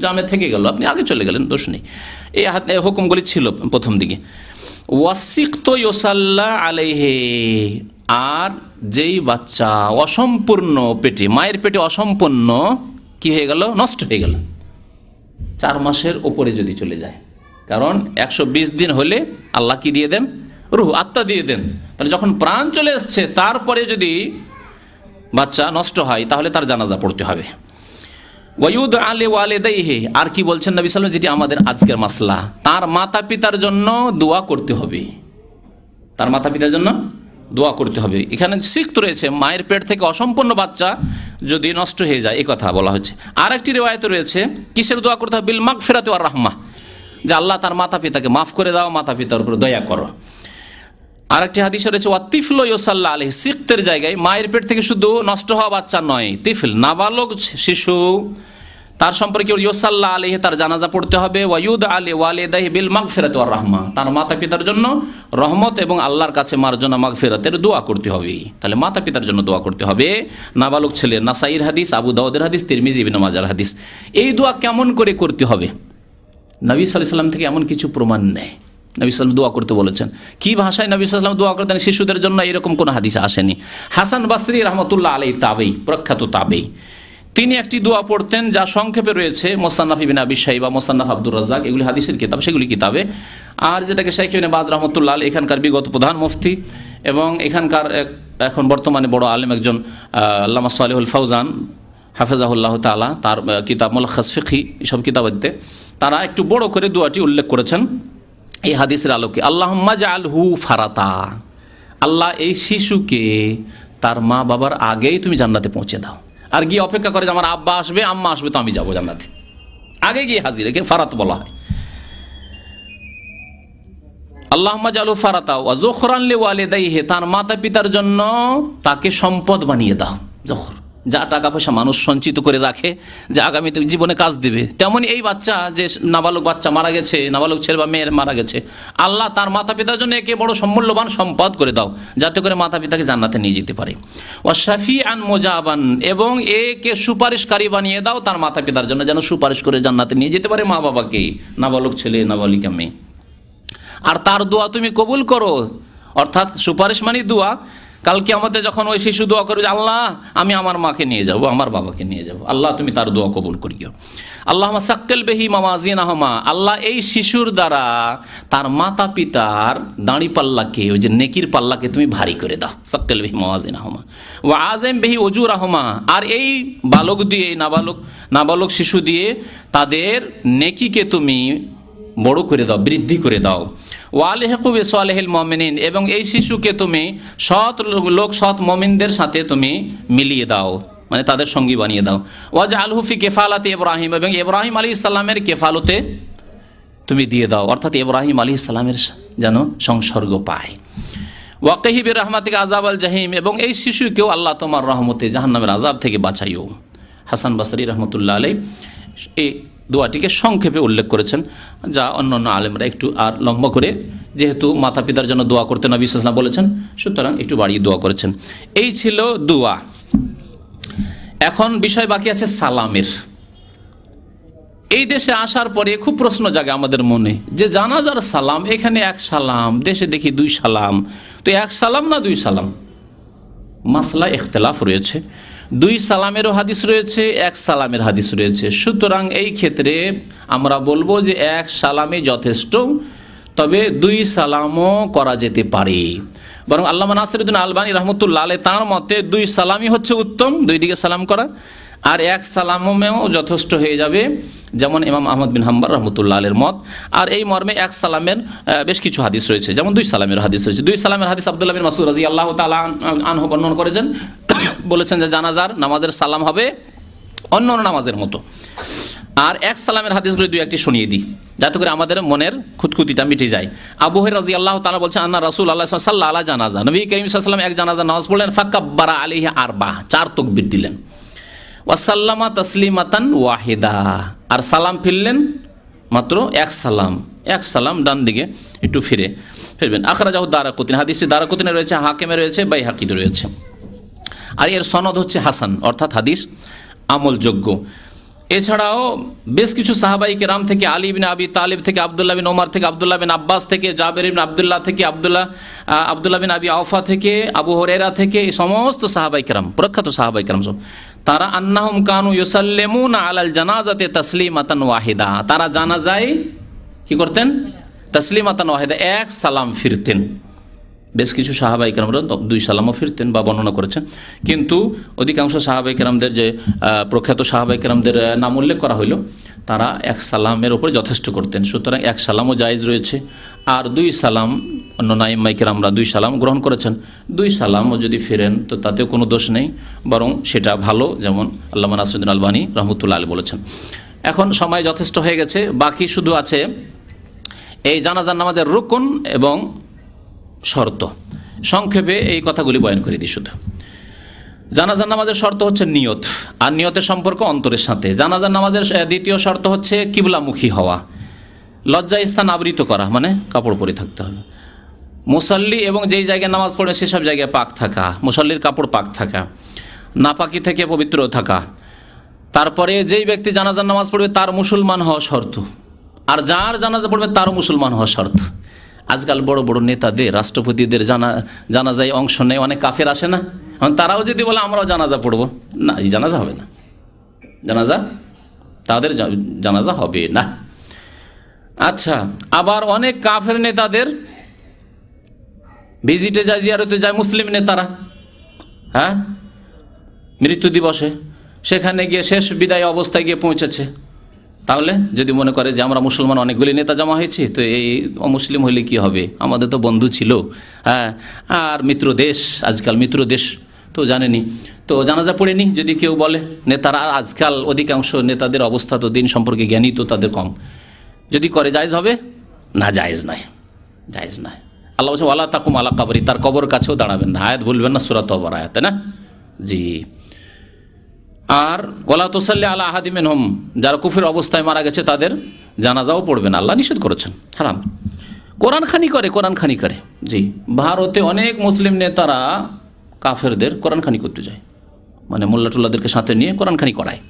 জামে থেকে গেল, আপনি আগে চলে গেলেন, দোষ নেই। এই হুকুমগুলি ছিল প্রথম দিকে। ওয়াসিকত ইউসাল্লা আলাইহি, আর যেই বাচ্চা অসম্পূর্ণ পেটে, মায়ের পেটে অসম্পূর্ণ কি হয়ে গেল, নষ্ট হয়ে গেল, 4 মাসের ওপরে যদি চলে যায়, কারণ 120 দিন হলে আল্লাহ কি দিয়ে দেন, রূহ, আত্মা দিয়ে দেন। তাহলে যখন প্রাণ চলে এসছে তারপরে যদি বাচ্চা নষ্ট হয়, তাহলে তার জানাজা পড়তে হবে। ওয়ায়ুদ আলে ওয়ালিদাইহি, আর কি বলছেন নবী সাল্লাল্লাহু আলাইহি ওয়াসাল্লাম, যেটি আমাদের আজকের মাসলা, তার মাতা পিতার জন্য দোয়া করতে হবে, তার মাতা পিতার জন্য দোয়া করতে হবে। এখানে সিক্ত রয়েছে, মায়ের পেট থেকে অসম্পূর্ণ বাচ্চা যদি নষ্ট হয়ে যায়, এই কথা বলা হচ্ছে। আর একটি রিওয়ায়াত রয়েছে, কিসের দোয়া করতে হবে? বিল মাগফিরাতি ওয়ার রাহমা, যে আল্লাহ তার মাতা পিতাকে মাফ করে দাও, মাতা পিতার উপর দয়া করো। আর একটি হাদিসে রয়েছে ওয়াতিফলু ইউসাল্লা আলাইহি, সিক্তের জায়গায় মায়ের পেট থেকে শুধু নষ্ট হওয়া বাচ্চা নয়, তিফল নাবালক শিশু, তার সম্পর্কে ইউসাল্লা আলাইহি, তার জানাজা পড়তে হবে। ওয়ায়ুদ আলি ওয়ালিদাইহি বিল মাগফিরাতি ওয়ার রাহমা, তার মাতা পিতার জন্য রহমত এবং আল্লাহর কাছে মার্জনা মাগফিরাতের দোয়া করতে হবে। তাহলে মাতা পিতার জন্য দোয়া করতে হবে। নাবালক ছেলে, নাসাইর হাদিস, আবু দাউদের হাদিস, তিরমিজি, ইবনে মাজার হাদিস। এই দোয়া কেমন করে করতে হবে? নবী সাল্লাল্লাহু আলাইহি ওয়াসাল্লাম থেকে এমন কিছু প্রমাণ নেই। নবী সাল্লাল্লাহু আলাইহি ওয়াসাল্লাম দোয়া করতে বলেছেন, কি ভাষায় নবী সাল্লাল্লাহু আলাইহি ওয়াসাল্লাম দোয়া করতেন শিশুদের জন্য, এরকম কোন হাদিস আসেনি। হাসান বাসরি রাহমাতুল্লাহ আলাইহি, তাবেঈ, প্রখ্যাত তাবেঈ, তিনি একটি দোয়া পড়তেন যা সংক্ষেপে রয়েছে মুসান্নাফ ইবনে আবি শাইবা, মুসান্নাফ আব্দুর রাজ্জাক, এগুলি হাদিসের কিতাব, সেগুলি কিতাবে। আর যেটাকে শাইখ ইবনে বাজ রাহমাতুল্লাহ আলাইহি, এখানকার বিগত প্রধান মুফতি এবং এখানকার এখন বর্তমানে বড় আলেম একজন আল্লামা সালেহুল ফাউজান হাফেজাহুল্লাহ তাআলা, তার কিতাব মুলাখাস ফিকহি, এসব কিতাবতে তারা একটু বড় করে দোয়াটি উল্লেখ করেছেন এই হাদিসের আলোকে। আল্লাহুম্মা জাআলহু ফারাতা, আল্লাহ এই শিশুকে তার মা বাবার আগেই তুমি জান্নাতে পৌঁছে দাও। আর গিয়ে অপেক্ষা করে যে আমার আব্বা আসবে, আম্মা আসবে, তো আমি যাবো জান্নাতে, আগে গিয়ে হাজির, একে ফারাত বলা হয়। আল্লাহুম্মা জাআলহু ফারাতা ওয়া যুখরান লিওয়ালিদাইহি, তার মাতা পিতার জন্য তাকে সম্পদ বানিয়ে দাও, যখর যা টাকা পয়সা মানুষ সঞ্চিত করে রাখে যে আগামীতে জীবনে কাজ দেবে, তেমনি এই বাচ্চা যে নাবালক বাচ্চা মারা গেছে, নাবালক ছেলে বা মেয়ের মারা গেছে, আল্লাহ তার মাতা পিতার জন্য একে বড় সম্মূল্যবান সম্পদ করে দাও, যাতে করে মাতা পিতাকে জান্নাতে নিয়ে যেতে পারে। ওয়া শাফিআন মুজাবান, এবং একে সুপারিশকারী বানিয়ে দাও তার মাতা পিতার জন্য, যেন সুপারিশ করে জান্নাতে নিয়ে যেতে পারে মা বাবাকে, নাবালক ছেলে নাবালিকা মেয়ে। আর তার দোয়া তুমি কবুল করো, অর্থাৎ সুপারিশ মানে দোয়া। কালকে আমাদের যখন ওই শিশু দোয়া করবে যে আল্লাহ আমি আমার মাকে নিয়ে যাব, আমার বাবাকে নিয়ে যাব, আল্লাহ তুমি তার দোয়া কবুল করিও। আল্লাহুম্মা সাক্কিল বিহি মাওয়াজিনাহুমা, আল্লাহ এই শিশুর দ্বারা তার মাতা পিতার দাঁড়িপাল্লাকে, ওই যে নেকির পাল্লাকে তুমি ভারী করে দাও, সাক্কিল বিহি মাওয়াজিনাহুমা ওয়া আযিম বিহি উজুরাহুমা, আর এই বালক দিয়ে, নাবালক শিশু দিয়ে তাদের নেকিকে তুমি বড় করে দাও, বৃদ্ধি করে দাও। ওয়ালিহিকু বিসালিহিল মুমিনিন, এবং এই শিশুকে তুমি সৎ লোক, সৎ মুমিনদের সাথে তুমি মিলিয়ে দাও, মানে তাদের সঙ্গী বানিয়ে দাও। ওয়াজআলহু ফি কিফালাতি ইব্রাহিম, এবং ইব্রাহিম আলাইহিস সালামের কেফালতে তুমি দিয়ে দাও, অর্থাৎ ইব্রাহিম আলাইহিস সালামের যেন সংসর্গ পায়। ওয়াকিহি বিরহমাতিকা আযাবাল জাহিম, এবং এই শিশুকেও আল্লাহ তোমার রহমতে জাহান্নামের আযাব থেকে বাঁচাইও। হাসান বসরি রহমতুল্লাহ আলাইহি এই দোয়াটিকে সংক্ষেপে উল্লেখ করেছেন, যা অন্যান্য আলেমরা একটু আর লম্বা করে, যেহেতু মাতা পিতার জন্য দোয়া করতে নবী সাল্লাল্লাহু আলাইহি ওয়াসাল্লাম বলেছেন, সুতরাং একটু বাড়িয়ে দোয়া করেছেন। এই ছিল দোয়া। এখন বিষয় বাকি আছে সালামের। এই দেশে আসার পরে খুব প্রশ্ন জাগে আমাদের মনে যে জানাজার সালাম, এখানে এক সালাম, দেশে দেখি দুই সালাম, তো এক সালাম না দুই সালাম? মাসলা ইখতিলাফ রয়েছে। দুই সালামেরও হাদিস রয়েছে, এক সালামের হাদিস রয়েছে। সুতরাং এই ক্ষেত্রে আমরা বলবো যে এক সালামই যথেষ্ট, তবে দুই সালামও করা যেতে পারে। বরং আল্লামা নাসিরউদ্দিন আলবানী রহমতুল্লাহ আলাইহি তার মতে দুই সালামই হচ্ছে উত্তম, দুই দিকে সালাম করা, আর এক সালামেও যথেষ্ট হয়ে যাবে, যেমন ইমাম আহমদ বিন হাম্বল রহমতুল্লাহ আলাইহির মত। আর এই মর্মে এক সালামের বেশ কিছু হাদিস রয়েছে, যেমন দুই সালামের হাদিস রয়েছে। দুই সালামের হাদিস আব্দুল্লাহ বিন মাসউদ রাদিয়াল্লাহু তাআলা আনহু বর্ণনা করেছেন, বলেছেন যে জানাজার নামাজের সালাম হবে অন্য নামাজের মতো। আর এক সালামের হাদিসগুলি দুই একটি শুনিয়ে দিই, যাতে করে আমাদের মনের খুঁতখুঁতিটা মিটে যায়। আবু হুরায়রা রাদিয়াল্লাহু তাআলা বলছেন, আন্না রাসূলুল্লাহ সাল্লাল্লাহু আলাইহি জানাজা, নবী করিম সাল্লাল্লাহু আলাইহি ওয়াসাল্লাম এক জানাজা নামাজ পড়লেন, ফাকাব্বারা আলাইহি আরবা, চার তাকবীর দিলেন, ওয়াসাল্লামা তাসলিমাতান ওয়াহিদা, আর সালাম ফিরলেন মাত্র এক সালাম, এক সালাম ডান দিকে একটু ফিরবেন। আখরাজাহু দারাকুতনি, হাদিসে দারাকুতনি রয়েছে, হাকিমে রয়েছে, বাইহাকিতে রয়েছে। আর এর সনদ হচ্ছে হাসান, অর্থাৎ হাদিস আমলযোগ্য। এছাড়াও বেশ কিছু সাহাবাই কেরাম থেকে, আলী ইবনে আবি তালিব থেকে, আব্দুল্লাহ বিন ওমর থেকে, আব্দুল্লাহ বিন আব্বাস থেকে, জাবের ইবনে আব্দুল্লাহ থেকে, আব্দুল্লাহ বিন আবি আওফা থেকে, আবু হুরায়রা থেকে, এই সমস্ত সাহাবাই কেরাম, প্রখ্যাত সাহাবাই কেরাম সব, তারা আন্নাহুম কানু ইউসাল্লিমুনা আলাল জানাজাতে তাসলিমাতান ওয়াহিদা, তারা জানাজায় কি করতেন? তাসলিমাতান ওয়াহিদা, এক সালাম ফিরতেন। বেশ কিছু সাহাবাই কেরামরা দুই সালামও ফিরতেন বা বর্ণনা করেছেন, কিন্তু অধিকাংশ সাহাবাই কেরামদের, যে প্রখ্যাত সাহাবাই কেরামদের নাম উল্লেখ করা হইল, তারা এক সালামের উপরে যথেষ্ট করতেন। সুতরাং এক সালামও জায়েজ রয়েছে। আর দুই সালাম, অন্য আইম্মাই কেরামরা দুই সালাম গ্রহণ করেছেন। দুই সালামও যদি ফিরেন তো তাতেও কোনো দোষ নেই, বরং সেটা ভালো, যেমন আল্লামা নাসিরউদ্দিন আলবানী রহমতুল্লাহ আলাইহি বলেছেন। এখন সময় যথেষ্ট হয়ে গেছে, বাকি শুধু আছে এই জানাজার নামাজের রুকন এবং শর্ত। সংক্ষেপে এই কথাগুলি বয়ান করে দিই। শুধু জানাজার নামাজের শর্ত হচ্ছে নিয়ত, আর নিয়তের সম্পর্ক অন্তরের সাথে। জানাজার নামাজের দ্বিতীয় শর্ত হচ্ছে কিবলামুখী হওয়া, লজ্জা স্থান আবৃত করা, মানে কাপড় পরে থাকতে হবে। মুসল্লি এবং যেই জায়গায় নামাজ পড়বে সেসব জায়গায় পাক থাকা, মুসল্লির কাপড় পাক থাকা, নাপাকি থেকে পবিত্র থাকা। তারপরে যেই ব্যক্তি জানাজার নামাজ পড়বে তার মুসলমান হওয়া শর্ত, আর যার জানাজা পড়বে তারও মুসলমান হওয়া শর্ত। আজকাল বড় বড় নেতাদের, রাষ্ট্রপতিদের জানাজায় অংশ নেয় অনেক কাফের আসে না, তারাও যদি বলে আমরাও জানাজা পড়বো, না, এই জানাজা হবে না, জানাজা তাদের জানাজা হবে না। আচ্ছা, আবার অনেক কাফের নেতাদের ভিজিটে যায়, জিয়ারতে যায় মুসলিম নেতারা, হ্যাঁ, মৃত্যু দিবসে সেখানে গিয়ে শেষ বিদায় অবস্থায় গিয়ে পৌঁছেছে। তাহলে যদি মনে করে যে আমরা মুসলমান অনেকগুলি নেতা জমা হয়েছি, তো এই অমুসলিম হইলে কি হবে, আমাদের তো বন্ধু ছিল, হ্যাঁ, আর মিত্র দেশ, আজকাল মিত্র দেশ তো জানেনি, তো জানাজা পড়েনি যদি কেউ বলে। নেতারা আজকাল অধিকাংশ নেতাদের অবস্থা তো দিন সম্পর্কে জ্ঞানী তো তাদের কম, যদি করে জায়েজ হবে না? জায়েজ নয়, জায়েজ নয়। আল্লাহ বলছে ওয়ালা তাকুম আলা কবরি, তার কবর কাছেও দাঁড়াবেন না। আয়াত ভুলবেন না, সূরা তওবার আয়াত, তাই না? জি। আর ওয়ালা তুসাল্লি আলা আহাদিম মিনহুম, যারা কুফরের অবস্থায় মারা গেছে তাদের জানাজাও পড়বে না, আল্লাহ নিষেধ করেছেন, হারাম। কোরআন খানি করে। জি, ভারতে অনেক মুসলিম নেতারা কাফেরদের কোরআন খানি করতে যায়, মানে মোল্লা টুল্লাদেরকে সাথে নিয়ে কোরআন খানি করায়।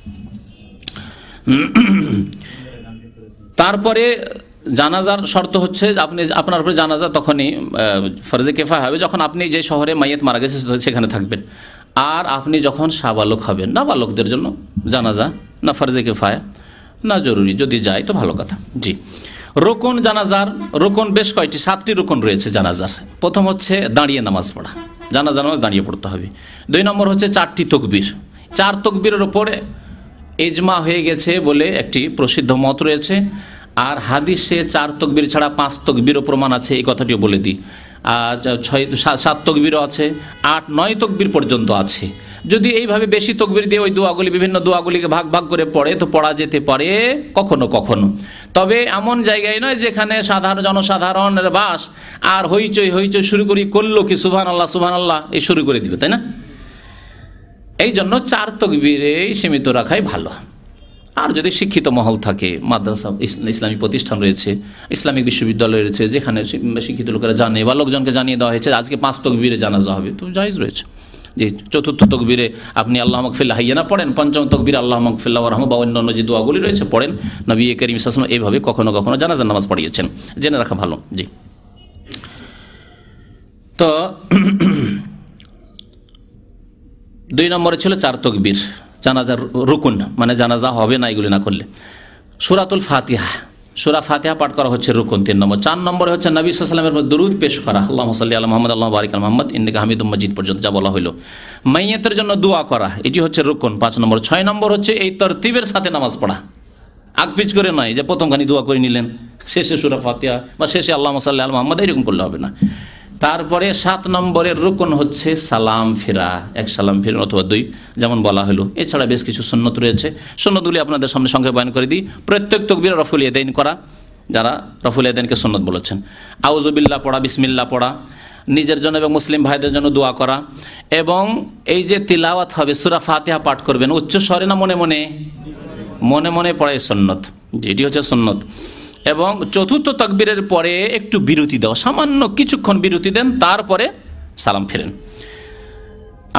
তারপরে জানাজার শর্ত হচ্ছে আপনার উপরে জানাজা তখনই ফরজে কিফায়া হবে যখন আপনি যে শহরে মাইয়াত মারা গেছে সেখানে থাকবেন, আর আপনি যখন সাবালক হবেন। নাবালকদের জন্য জানাজা না ফরজে কিফায়া না জরুরি, যদি যায় তো ভালো কথা। জি, রুকুন জানাজার, রুকুন বেশ কয়টি, 7টি রুকুন রয়েছে জানাজার। প্রথম হচ্ছে দাঁড়িয়ে নামাজ পড়া, জানাজা নামাজ দাঁড়িয়ে পড়তে হবে। 2 নম্বর হচ্ছে 4টি তকবীর, 4 তকবীরের ওপরে ইজমা হয়ে গেছে বলে একটি প্রসিদ্ধ মত রয়েছে। আর হাদিসে 4 তকবীর ছাড়া 5 তকবীরও প্রমাণ আছে, এই কথাটিও বলে দিই। আর 7 তকবীরও আছে, 8-9 তকবীর পর্যন্ত আছে। যদি এইভাবে বেশি তকবীর দিয়ে ওই দোয়াগুলি, বিভিন্ন দোয়াগুলিকে ভাগ ভাগ করে পড়ে তো পড়া যেতে পারে কখনো কখনো, তবে এমন জায়গায় নয় যেখানে জনসাধারণের বাস, আর হইচই শুরু করলো কি সুবহানাল্লাহ এই শুরু করে দিবে, তাই না? এই জন্য 4 তকবীরেই সীমিত রাখাই ভালো। আর যদি শিক্ষিত মহল থাকে, মাদ্রাসা ইসলামী প্রতিষ্ঠান রয়েছে, ইসলামিক বিশ্ববিদ্যালয় রয়েছে, যেখানে শিক্ষিত লোকেরা জানে বা লোকজনকে জানিয়ে দেওয়া হয়েছে আজকে 5 তকবীরে জানাজা হবে, তো জায়েজ রয়েছে। যে 4র্থ তকবীরে আপনি আল্লাহ মাগফিল্লাহ হাইয়ানা পড়েন, 5ম তকবীরে আল্লাহ মাগফিল্লাহ ওয়ারহামহু বা অন্যান্য যে দোয়াগুলি রয়েছে পড়েন। নবী করিম সাল্লাল্লাহু আলাইহি ওয়াসাল্লাম এইভাবে কখনো কখনো জানাজার নামাজ পড়িয়েছেন, জেনে রাখা ভালো। জি, তো 2 নম্বরে ছিল 4 তকবীর জানাজার রুকুন, মানে জানাজা হবে না এগুলি না করলে। সূরাতুল ফাতিহা, সূরা ফাতিহা পাঠ করা হচ্ছে রুকুন 3 নম্বর। 4 নম্বরে হচ্ছে নবী সাল্লাল্লাহু আলাইহি ওয়াসাল্লামের দরুদ পেশ করা, আল্লাহুম্মা সাল্লি আলা মুহাম্মদ আল্লাহুম্মা বারিক আলা মুহাম্মদ ইন্নাকা হামিদুম মাজিদ পর্যন্ত যা বলা হলো। মাইয়াতের জন্য দোয়া করা, এটি হচ্ছে রুকুন 5 নম্বর। 6 নম্বর হচ্ছে এই তরতিবের সাথে নামাজ পড়া, আগপিচ করে নয় যে প্রথমখানি দোয়া করে নিলেন, শেষে সূরা ফাতিহা বা শেষে আল্লাহুম্মা সাল্লি আলা মুহাম্মদ, এরকম করলে হবে না। তারপরে 7 নম্বরের রুকুন হচ্ছে সালাম ফেরা, 1 সালাম ফেরা অথবা 2 যেমন বলা হলো। এছাড়া বেশ কিছু সুন্নত রয়েছে, সুন্নতগুলি আপনাদের সামনে সংক্ষেপে বয়ান করে দিই। প্রত্যেক তাকবীরে রফুল ইয়াদাইন করা, যারা রফুল ইয়াদাইনকে সুন্নত বলেছেন। আউযুবিল্লাহ পড়া, বিসমিল্লাহ পড়া, নিজের জন্য এবং মুসলিম ভাইদের জন্য দোয়া করা, এবং এই যে তিলাওয়াত হবে সূরা ফাতিহা পাঠ করবেন উচ্চ স্বরে না মনে মনে পড়াই সুন্নত, এটি হচ্ছে সুন্নত। এবং 4র্থ তাকবীরের পরে একটু বিরতি দাও, সামান্য কিছুক্ষণ বিরতি দেন, তারপরে সালাম ফেরেন।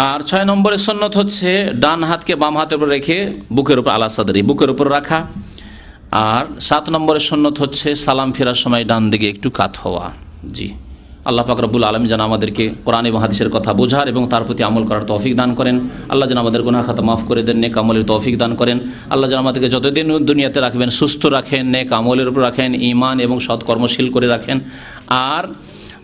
আর 6 নম্বরের সুন্নত হচ্ছে ডান হাতকে বাম হাতের উপর রেখে বুকের উপর আলা সাদরি, বুকের উপর রাখা। আর 7 নম্বরের সুন্নত হচ্ছে সালাম ফেরার সময় ডান দিকে একটু কাত হওয়া। জি, আল্লাহ পাক রব্বুল আলামিন যেন আমাদেরকে কোরআন এবং হাদিসের কথা বোঝার এবং তার প্রতি আমল করার তৌফিক দান করেন। আল্লাহ যেন আমাদের গুনাহ খাতা মাফ করে দেন, নেক আমলের তৌফিক দান করেন। আল্লাহ যেন আমাদেরকে যতদিন দুনিয়াতে রাখবেন সুস্থ রাখেন, নেক আমলের উপর রাখেন, ঈমান এবং সৎকর্মশীল করে রাখেন। আর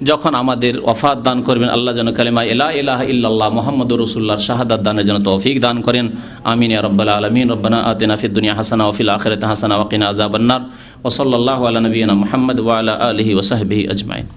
যখন আমাদের ওয়াফাত দান করবেন আল্লাহ যেন কালিমা লা ইলাহা ইল্লাল্লাহ মুহাম্মাদুর রাসূলুল্লাহর শাহাদাত দানের জন্য তৌফিক দান করেন। আমিন ইয়া রাব্বাল আলামিন। রব্বানা আতিনা ফিদ দুনিয়া হাসানাহ ওয়া ফিল আখিরাতি হাসানাহ ওয়া কিনা আযাবান নার। ওয়া সাল্লাল্লাহু আলা নাবিয়িনা মুহাম্মদ ওয়া আলা আলিহি ওয়া সাহবিহি আজমাইন।